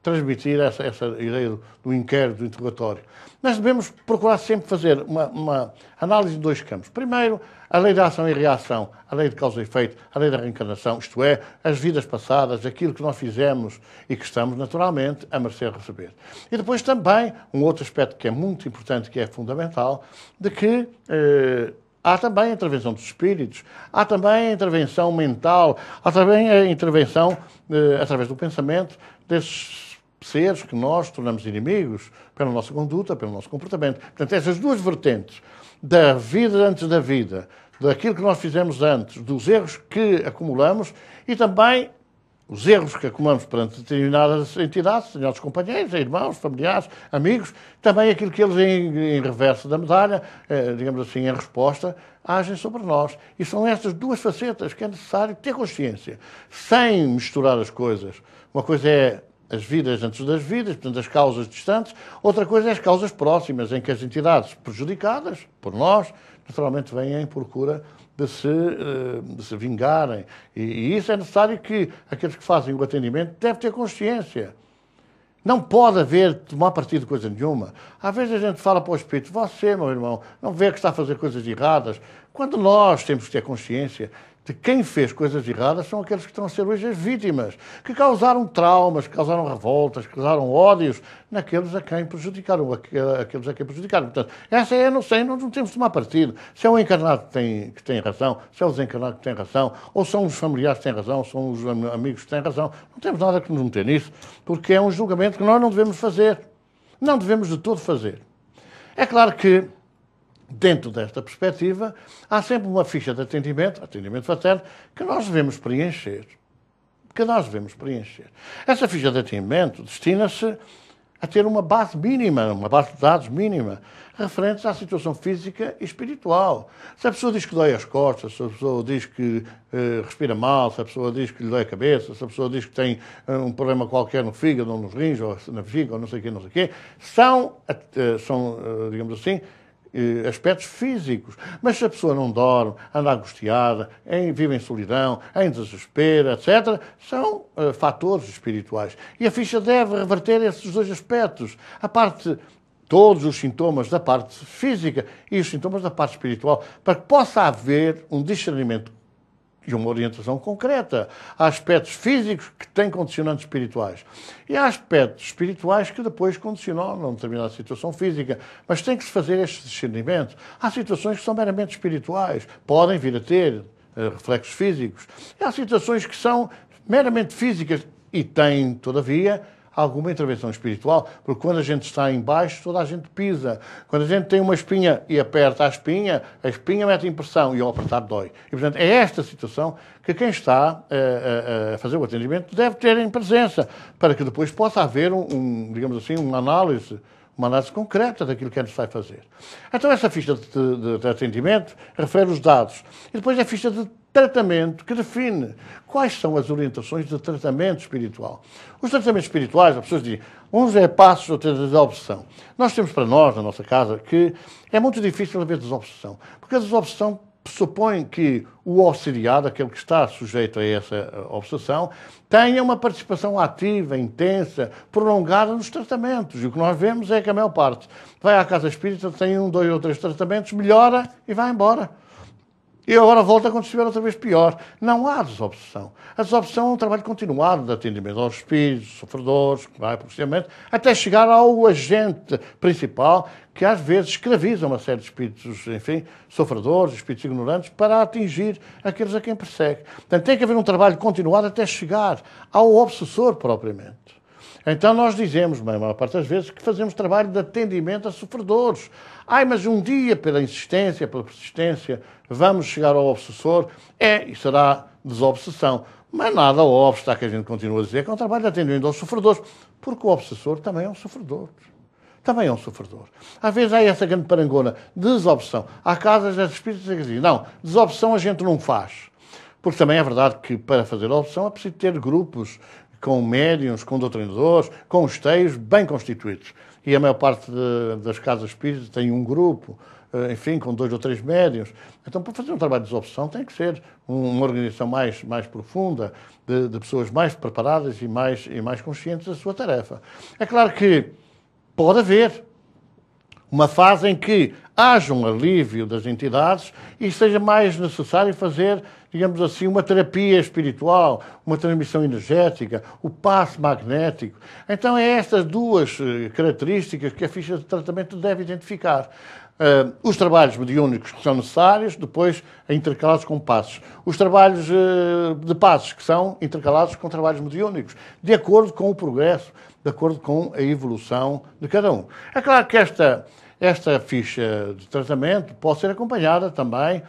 transmitir essa ideia do inquérito, do interrogatório. Nós devemos procurar sempre fazer uma análise de 2 campos. Primeiro, a lei da ação e reação, a lei de causa e efeito, a lei da reencarnação, isto é, as vidas passadas, aquilo que nós fizemos e que estamos, naturalmente, a merecer receber. E depois também, um outro aspecto que é muito importante, que é fundamental, de que há também a intervenção dos espíritos, há também a intervenção mental, há também a intervenção, através do pensamento, desses seres que nós tornamos inimigos pela nossa conduta, pelo nosso comportamento. Portanto, essas 2 vertentes, da vida antes da vida, daquilo que nós fizemos antes, dos erros que acumulamos e também os erros que acumulamos perante determinadas entidades, determinados companheiros, irmãos, familiares, amigos, também aquilo que eles, em reverso da medalha, digamos assim, em resposta, agem sobre nós. E são estas 2 facetas que é necessário ter consciência, sem misturar as coisas. Uma coisa é as vidas antes das vidas, portanto, as causas distantes. Outra coisa é as causas próximas, em que as entidades prejudicadas por nós, naturalmente, vêm em procura de se vingarem. E isso é necessário que aqueles que fazem o atendimento devem ter consciência. Não pode haver, tomar partido de coisa nenhuma. Às vezes a gente fala para o Espírito: você, meu irmão, não vê que está a fazer coisas erradas. Quando nós temos que ter consciência de quem fez coisas erradas, são aqueles que estão a ser hoje as vítimas, que causaram traumas, que causaram revoltas, que causaram ódios naqueles a quem prejudicaram, aqueles a quem prejudicaram. Portanto, essa é, não sei, nós não temos de tomar partido. Se é o encarnado que tem razão, se é o desencarnado que tem razão, ou são os familiares que têm razão, ou são os amigos que têm razão, não temos nada que nos meter nisso, porque é um julgamento que nós não devemos fazer. Não devemos de todo fazer. É claro que dentro desta perspectiva, há sempre uma ficha de atendimento fraterno, que nós devemos preencher. Essa ficha de atendimento destina-se a ter uma base mínima, uma base de dados mínima, referentes à situação física e espiritual. Se a pessoa diz que dói as costas, se a pessoa diz que respira mal, se a pessoa diz que lhe dói a cabeça, se a pessoa diz que tem um problema qualquer no fígado, ou nos rins, ou na vejiga, ou não sei o quê, são digamos assim, aspectos físicos. Mas se a pessoa não dorme, anda angustiada, vive em solidão, em desespero, etc., são fatores espirituais. E a ficha deve reverter esses dois aspectos. Todos os sintomas da parte física e os sintomas da parte espiritual, para que possa haver um discernimento e uma orientação concreta. Há aspectos físicos que têm condicionantes espirituais. E há aspectos espirituais que depois condicionam uma determinada situação física. Mas tem que se fazer este discernimento. Há situações que são meramente espirituais. Podem vir a ter reflexos físicos. E há situações que são meramente físicas e têm, todavia, alguma intervenção espiritual, porque quando a gente está em baixo, toda a gente pisa. Quando a gente tem uma espinha e aperta a espinha mete impressão e ao apertar dói. E, portanto, é esta situação que quem está a fazer o atendimento deve ter em presença, para que depois possa haver digamos assim, uma análise concreta daquilo que é necessário fazer. Então, essa ficha de atendimento refere os dados. E depois a ficha de tratamento, que define quais são as orientações de tratamento espiritual. Os tratamentos espirituais, as pessoas dizem, uns é passos, outros é desobsessão. Nós temos para nós, na nossa casa, que é muito difícil haver desobsessão, porque a desobsessão pressupõe que o auxiliado, aquele que está sujeito a essa obsessão, tenha uma participação ativa, intensa, prolongada nos tratamentos. E o que nós vemos é que a maior parte vai à casa espírita, tem 1, 2 ou 3 tratamentos, melhora e vai embora. E agora volta quando estiver outra vez pior. Não há desobsessão. A desobsessão é um trabalho continuado de atendimento aos espíritos, sofredores, que vai progressivamente, até chegar ao agente principal, que às vezes escraviza uma série de espíritos, enfim, sofredores, espíritos ignorantes, para atingir aqueles a quem persegue. Portanto, tem que haver um trabalho continuado até chegar ao obsessor propriamente. Então nós dizemos, a maior parte das vezes, que fazemos trabalho de atendimento a sofredores. Mas um dia, pela insistência, pela persistência, vamos chegar ao obsessor, e será desobsessão. Mas nada obsta que a gente continua a dizer que é um trabalho de atendimento aos sofredores, porque o obsessor também é um sofredor. Às vezes há essa grande parangona, desobsessão. Há casas das espíritas que dizem, não, desobsessão a gente não faz. Porque também é verdade que para fazer a obsessão é preciso ter grupos com médiuns, com doutrinadores, com esteios bem constituídos. E a maior parte das casas espíritas tem um grupo, enfim, com 2 ou 3 médiuns. Então, para fazer um trabalho de desobsessão tem que ser uma organização mais profunda, de pessoas mais preparadas e mais conscientes da sua tarefa. É claro que pode haver uma fase em que haja um alívio das entidades e seja mais necessário fazer, digamos assim, uma terapia espiritual, uma transmissão energética, o passe magnético. Então, é estas duas características que a ficha de tratamento deve identificar. Os trabalhos mediúnicos que são necessários, depois intercalados com passos. Os trabalhos de passos que são intercalados com trabalhos mediúnicos, de acordo com o progresso, de acordo com a evolução de cada um. É claro que esta ficha de tratamento pode ser acompanhada também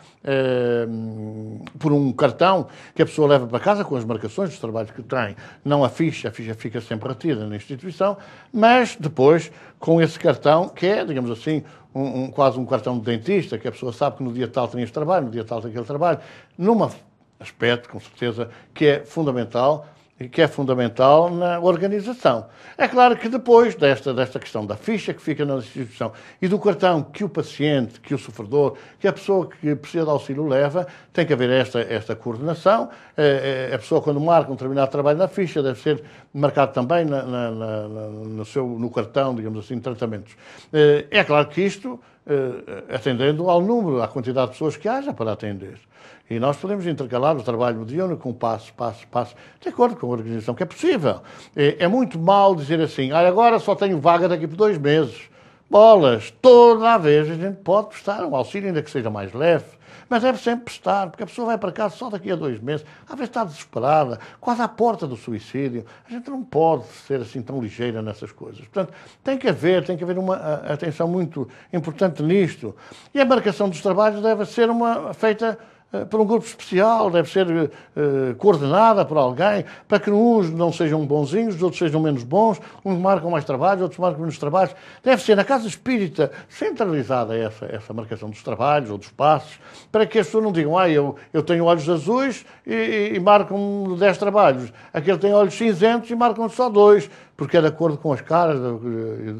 por um cartão que a pessoa leva para casa com as marcações dos trabalhos que tem. Não a ficha fica sempre retida na instituição, mas depois com esse cartão, que é, digamos assim, quase um cartão de dentista, que a pessoa sabe que no dia tal tem este trabalho, no dia tal tem aquele trabalho, num aspecto, com certeza, que é fundamental na organização. É claro que depois desta questão da ficha que fica na instituição e do cartão que o paciente, que o sofredor, que a pessoa que precisa de auxílio leva, tem que haver esta coordenação. A pessoa, quando marca um determinado trabalho na ficha, deve ser marcado também no cartão, digamos assim, de tratamentos. É claro que isto, atendendo ao número, à quantidade de pessoas que haja para atender. E nós podemos intercalar o trabalho mediúnico com passo, de acordo com a organização, que é possível. É muito mal dizer assim, agora só tenho vaga daqui por 2 meses. bolas, toda a vez a gente pode prestar um auxílio, ainda que seja mais leve, mas deve sempre prestar, porque a pessoa vai para casa só daqui a 2 meses, às vezes está desesperada, quase à porta do suicídio. A gente não pode ser assim tão ligeira nessas coisas. Portanto, tem que haver uma atenção muito importante nisto. E a marcação dos trabalhos deve ser feita por um grupo especial, deve ser coordenada por alguém, para que uns não sejam bonzinhos, os outros sejam menos bons, uns marcam mais trabalhos, outros marcam menos trabalhos. Deve ser na casa espírita centralizada essa marcação dos trabalhos ou dos passos, para que as pessoas não digam, eu tenho olhos azuis e marcam 10 trabalhos, aquele tem olhos cinzentos e marcam só 2, porque é de acordo com as caras,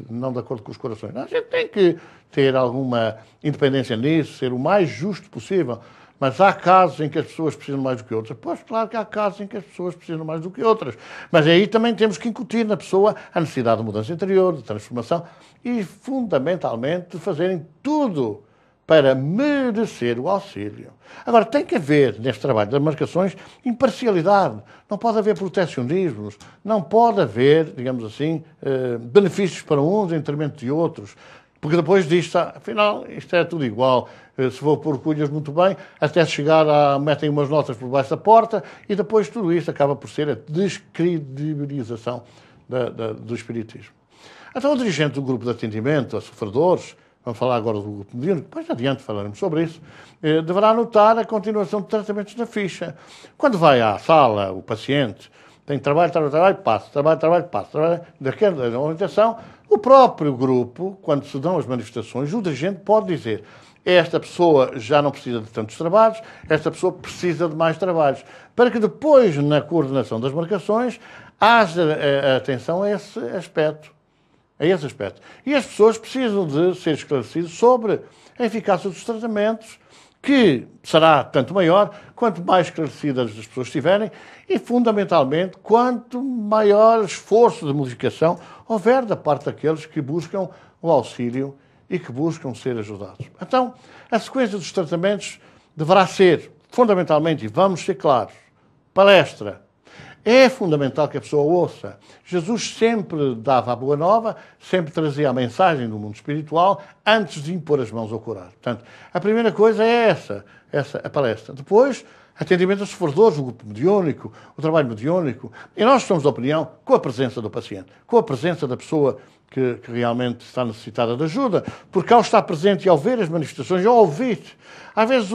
não de acordo com os corações. A gente tem que ter alguma independência nisso, ser o mais justo possível. Mas há casos em que as pessoas precisam mais do que outras. Pois, claro que há casos em que as pessoas precisam mais do que outras. Mas aí também temos que incutir na pessoa a necessidade de mudança interior, de transformação e, fundamentalmente, de fazerem tudo para merecer o auxílio. Agora, tem que haver, neste trabalho das marcações, imparcialidade. Não pode haver proteccionismos, não pode haver, digamos assim, benefícios para uns em detrimento de outros. Porque depois disto, afinal, isto é tudo igual. Se vou pôr cunhas muito bem, até chegar metem umas notas por baixo da porta e depois tudo isto acaba por ser a descredibilização do espiritismo. Então o dirigente do grupo de atendimento a sofredores, vamos falar agora do grupo mediúnico, depois adiante falaremos sobre isso, deverá anotar a continuação de tratamentos na ficha. Quando vai à sala, o paciente tem trabalho, passo, daquela orientação, o próprio grupo, quando se dão as manifestações, o dirigente pode dizer: esta pessoa já não precisa de tantos trabalhos, esta pessoa precisa de mais trabalhos, para que depois, na coordenação das marcações, haja atenção a esse aspecto. E as pessoas precisam de ser esclarecidas sobre a eficácia dos tratamentos, que será tanto maior quanto mais esclarecidas as pessoas estiverem e, fundamentalmente, quanto maior esforço de modificação houver da parte daqueles que buscam o auxílio e que buscam ser ajudados. Então, a sequência dos tratamentos deverá ser, fundamentalmente, e vamos ser claros, palestra. É fundamental que a pessoa ouça. Jesus sempre dava a boa nova, sempre trazia a mensagem do mundo espiritual antes de impor as mãos ao curar. Portanto, a primeira coisa é essa a palestra. Depois, atendimento aos sofredores, o grupo mediúnico, o trabalho mediúnico. E nós somos da opinião com a presença do paciente, com a presença da pessoa que realmente está necessitada de ajuda, porque ao estar presente e ao ver as manifestações, ao ouvir, às vezes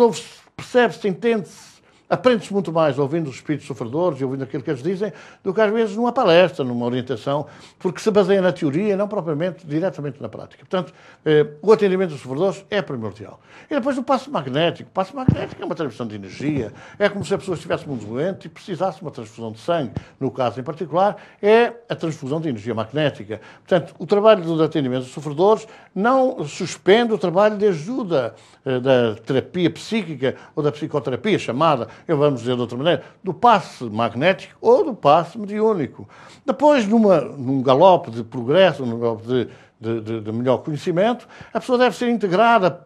percebe-se, entende-se, aprende-se muito mais ouvindo os espíritos sofredores e ouvindo aquilo que eles dizem do que às vezes numa palestra, numa orientação, porque se baseia na teoria, não propriamente diretamente na prática. Portanto, o atendimento dos sofredores é primordial. E depois o passo magnético. O passo magnético é uma transfusão de energia, é como se a pessoa estivesse muito doente e precisasse de uma transfusão de sangue. No caso em particular, é a transfusão de energia magnética. Portanto, o trabalho do atendimento dos sofredores não suspende o trabalho de ajuda da terapia psíquica ou da psicoterapia chamada, vamos dizer de outra maneira, do passe magnético ou do passe mediúnico. Depois, num galope de progresso, num galope de melhor conhecimento, a pessoa deve ser integrada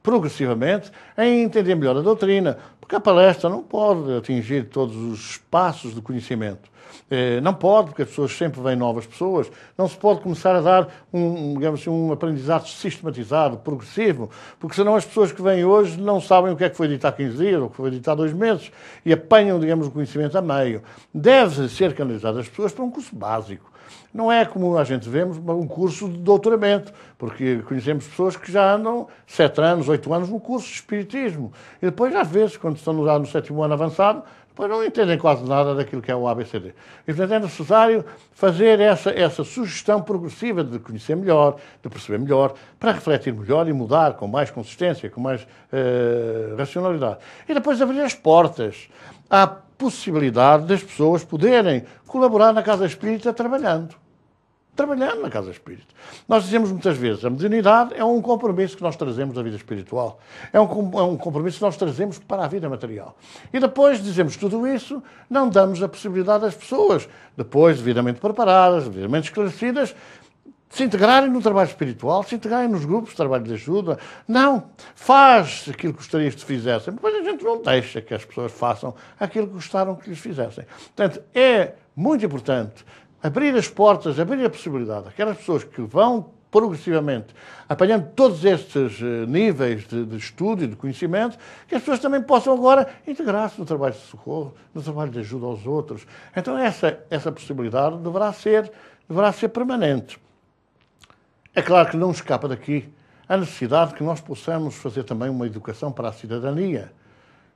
progressivamente em entender melhor a doutrina, porque a palestra não pode atingir todos os espaços de conhecimento. Não pode, porque as pessoas sempre vêm novas pessoas, não se pode começar a dar digamos assim, um aprendizado sistematizado, progressivo, porque senão as pessoas que vêm hoje não sabem o que é que foi dito há 15 dias ou o que foi dito há 2 meses e apanham, digamos, o conhecimento a meio. Deve ser canalizado as pessoas para um curso básico. Não é como a gente vemos um curso de doutoramento, porque conhecemos pessoas que já andam 7 anos, 8 anos no curso de espiritismo. E depois, às vezes, quando estão no 7º ano avançado, depois não entendem quase nada daquilo que é o ABCD. E, portanto, é necessário fazer essa sugestão progressiva de conhecer melhor, de perceber melhor, para refletir melhor e mudar com mais consistência, com mais racionalidade. E depois abrir as portas à possibilidade das pessoas poderem colaborar na Casa Espírita trabalhando na Casa Espírita. Nós dizemos muitas vezes, a mediunidade é um compromisso que nós trazemos da vida espiritual. É um compromisso que nós trazemos para a vida material. E depois dizemos tudo isso, não damos a possibilidade às pessoas, depois devidamente preparadas, devidamente esclarecidas, se integrarem no trabalho espiritual, se integrarem nos grupos de trabalho de ajuda. Não, faz aquilo que gostarias que fizessem. Depois a gente não deixa que as pessoas façam aquilo que gostaram que lhes fizessem. Portanto, é muito importante abrir as portas, abrir a possibilidade. Aquelas pessoas que vão progressivamente, apanhando todos estes níveis de estudo e de conhecimento, que as pessoas também possam agora integrar-se no trabalho de socorro, no trabalho de ajuda aos outros. Então essa possibilidade deverá ser permanente. É claro que não escapa daqui a necessidade de que nós possamos fazer também uma educação para a cidadania,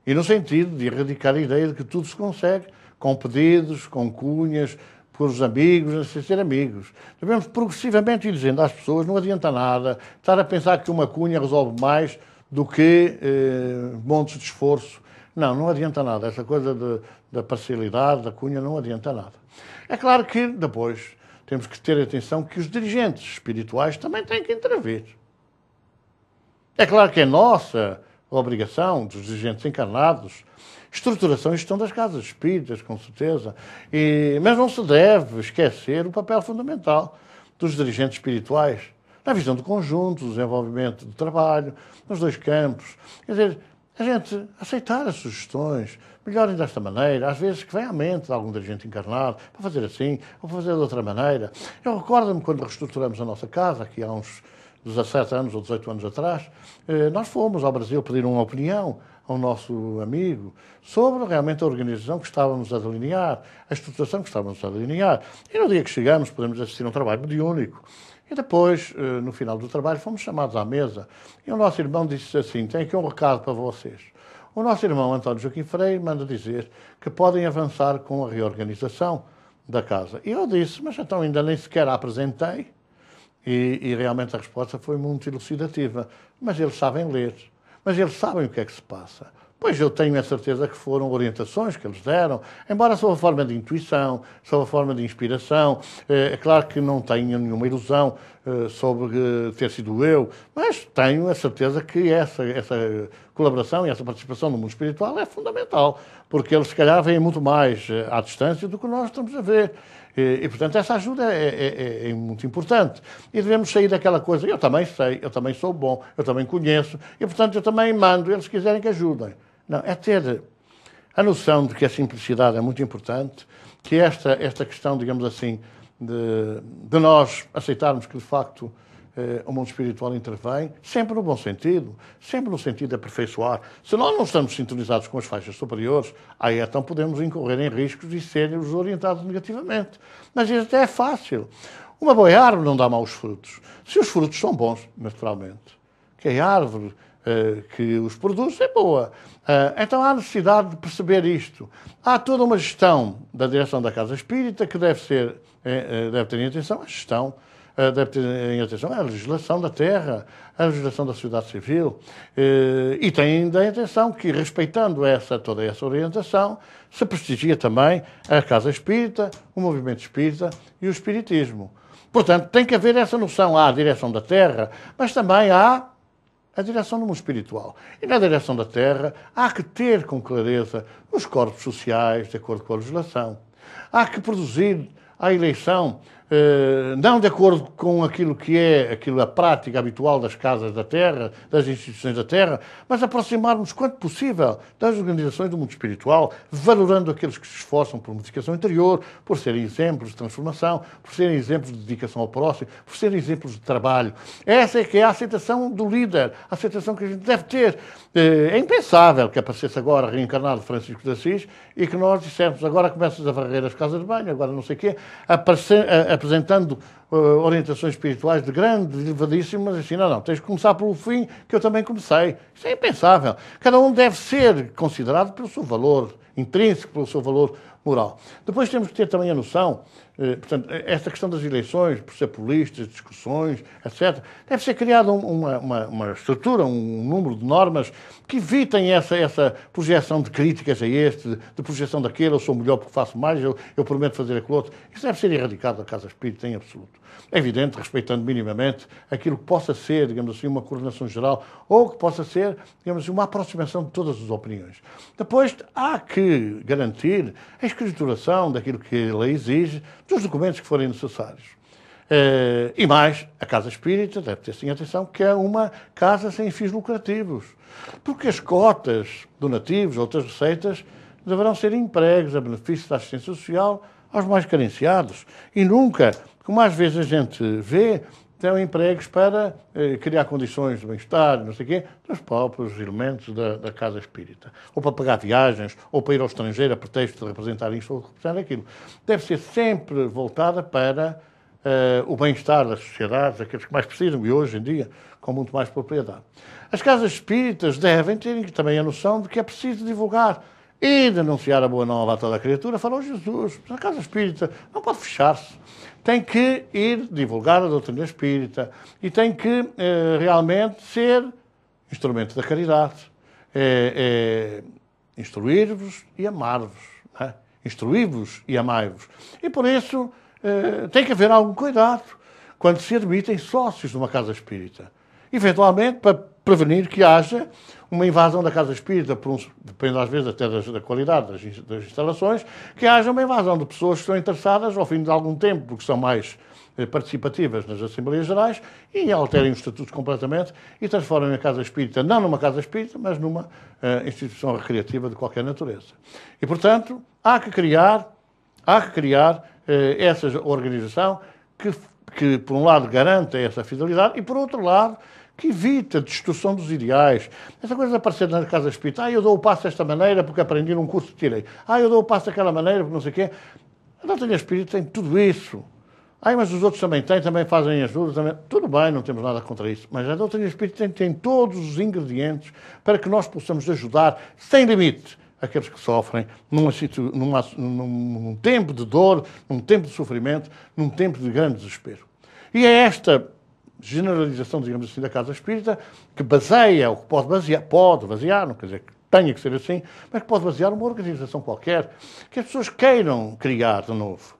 e no sentido de erradicar a ideia de que tudo se consegue com pedidos, com cunhas, por os amigos, sem ser amigos. Devemos progressivamente ir dizendo às pessoas, não adianta nada estar a pensar que uma cunha resolve mais do que montes de esforço. Não adianta nada. Essa coisa da parcialidade, da cunha, não adianta nada. É claro que depois temos que ter atenção que os dirigentes espirituais também têm que intervir. É claro que é nossa obrigação dos dirigentes encarnados estruturação e gestão das casas espíritas, com certeza, mas não se deve esquecer o papel fundamental dos dirigentes espirituais na visão do conjunto, do desenvolvimento do trabalho, nos dois campos. Quer dizer, a gente aceitar as sugestões, melhorem desta maneira, às vezes que vem à mente de algum dirigente encarnado, para fazer assim, ou para fazer de outra maneira. Eu recordo-me quando reestruturamos a nossa casa, aqui há uns 17 anos ou 18 anos atrás, nós fomos ao Brasil pedir uma opinião ao nosso amigo sobre realmente a organização que estávamos a delinear, a estruturação que estávamos a delinear. E no dia que chegamos, podemos assistir a um trabalho mediúnico. E depois, no final do trabalho, fomos chamados à mesa. E o nosso irmão disse assim, tenho aqui um recado para vocês. O nosso irmão António Joaquim Freire manda dizer que podem avançar com a reorganização da casa. E eu disse, mas então ainda nem sequer a apresentei. E realmente a resposta foi muito elucidativa. Mas eles sabem ler. Mas eles sabem o que é que se passa. Pois eu tenho a certeza que foram orientações que eles deram, embora sob a forma de intuição, sob a forma de inspiração. É claro que não tenho nenhuma ilusão sobre ter sido eu, mas tenho a certeza que essa colaboração e essa participação no mundo espiritual é fundamental, porque eles, se calhar, veem muito mais à distância do que nós estamos a ver. E, portanto, essa ajuda é muito importante. E devemos sair daquela coisa, eu também sei, eu também sou bom, eu também conheço, e, portanto, eu também mando, eles quiserem que ajudem. Não, é ter a noção de que a simplicidade é muito importante, que esta questão, digamos assim, de nós aceitarmos que, de facto, o mundo espiritual intervém, sempre no bom sentido, sempre no sentido de aperfeiçoar. Se nós não estamos sintonizados com as faixas superiores, aí então podemos incorrer em riscos e sermos orientados negativamente. Mas isso até é fácil. Uma boa árvore não dá maus frutos. Se os frutos são bons, naturalmente, que a árvore que os produz é boa. Então há necessidade de perceber isto. Há toda uma gestão da direção da Casa Espírita que deve ter em atenção a gestão, deve ter em atenção a legislação da terra, a legislação da sociedade civil, e tem ainda em atenção que, respeitando toda essa orientação, se prestigia também a Casa Espírita, o movimento espírita e o espiritismo. Portanto, tem que haver essa noção. Há a direção da terra, mas também há a direção do mundo espiritual. E na direção da terra há que ter com clareza os corpos sociais, de acordo com a legislação. Há que produzir a eleição, não de acordo com aquilo que é a prática habitual das casas da terra, das instituições da terra, mas aproximarmos quanto possível das organizações do mundo espiritual, valorando aqueles que se esforçam por modificação interior, por serem exemplos de transformação, por serem exemplos de dedicação ao próximo, por serem exemplos de trabalho. Essa é que é a aceitação do líder, a aceitação que a gente deve ter. É impensável que aparecesse agora reencarnado Francisco de Assis e que nós dissemos agora começas a varrer as casas de banho, agora não sei o quê, apresentando orientações espirituais de grandes, elevadíssimas, assim, não, tens de começar pelo fim, que eu também comecei. Isso é impensável. Cada um deve ser considerado pelo seu valor intrínseco, pelo seu valor moral. Depois temos que ter também a noção, portanto, esta questão das eleições, por ser por listas, discussões, etc., deve ser criada uma estrutura, um número de normas que evitem essa projeção de críticas a este, de projeção daquele, eu sou melhor porque faço mais, eu prometo fazer aquilo outro. Isso deve ser erradicado da Casa Espírita em absoluto. É evidente, respeitando minimamente aquilo que possa ser, digamos assim, uma coordenação geral ou que possa ser, digamos assim, uma aproximação de todas as opiniões. Depois, há que garantir a escrituração daquilo que a lei exige, dos documentos que forem necessários. E mais, a Casa Espírita deve ter sim atenção que é uma casa sem fins lucrativos, porque as cotas, donativos, outras receitas, deverão ser empregues a benefício da assistência social aos mais carenciados. E nunca, como às vezes a gente vê, dão empregos para criar condições de bem-estar, não sei o quê, dos próprios elementos da casa espírita. Ou para pagar viagens, ou para ir ao estrangeiro a pretexto de representar isto ou de representar aquilo. Deve ser sempre voltada para o bem-estar das sociedades, aqueles que mais precisam, e hoje em dia, com muito mais propriedade. As casas espíritas devem ter também a noção de que é preciso divulgar e denunciar a boa nova a toda a criatura. Falou Jesus, a casa espírita não pode fechar-se. Tem que ir divulgar a doutrina espírita e tem que realmente ser instrumento da caridade. Instruir-vos e amar-vos. É? Instruir-vos e amai-vos. E por isso tem que haver algum cuidado quando se admitem sócios de uma casa espírita. Eventualmente, para prevenir que haja uma invasão da casa espírita, depende às vezes até da qualidade das instalações, que haja uma invasão de pessoas que estão interessadas ao fim de algum tempo, porque são mais participativas nas Assembleias Gerais, e alterem os estatutos completamente e transformem a casa espírita, não numa casa espírita, mas numa instituição recreativa de qualquer natureza. E, portanto, há que criar essa organização que, por um lado, garanta essa fidelidade e, por outro lado, que evita a distorção dos ideais. Essa coisa de aparecer na casa espírita, eu dou o passo desta maneira porque aprendi num curso que tirei. Eu dou o passo daquela maneira porque não sei o quê. A doutrina espírita tem tudo isso. Mas os outros também têm, também fazem ajuda. Também. Tudo bem, não temos nada contra isso. Mas a doutrina espírita tem todos os ingredientes para que nós possamos ajudar, sem limite, aqueles que sofrem num tempo de dor, num tempo de sofrimento, num tempo de grande desespero. E é esta generalização, digamos assim, da casa espírita que baseia, ou que pode basear, não quer dizer que tenha que ser assim, mas que pode basear uma organização qualquer, que as pessoas queiram criar de novo,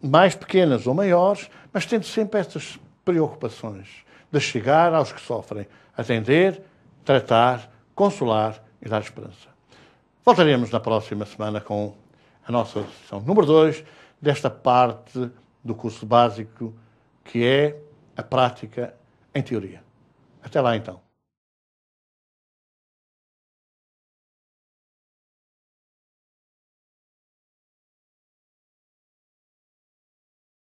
mais pequenas ou maiores, mas tendo sempre estas preocupações de chegar aos que sofrem, atender, tratar, consolar e dar esperança. Voltaremos na próxima semana com a nossa sessão número 2 desta parte do curso básico que é a prática em teoria. Até lá, então.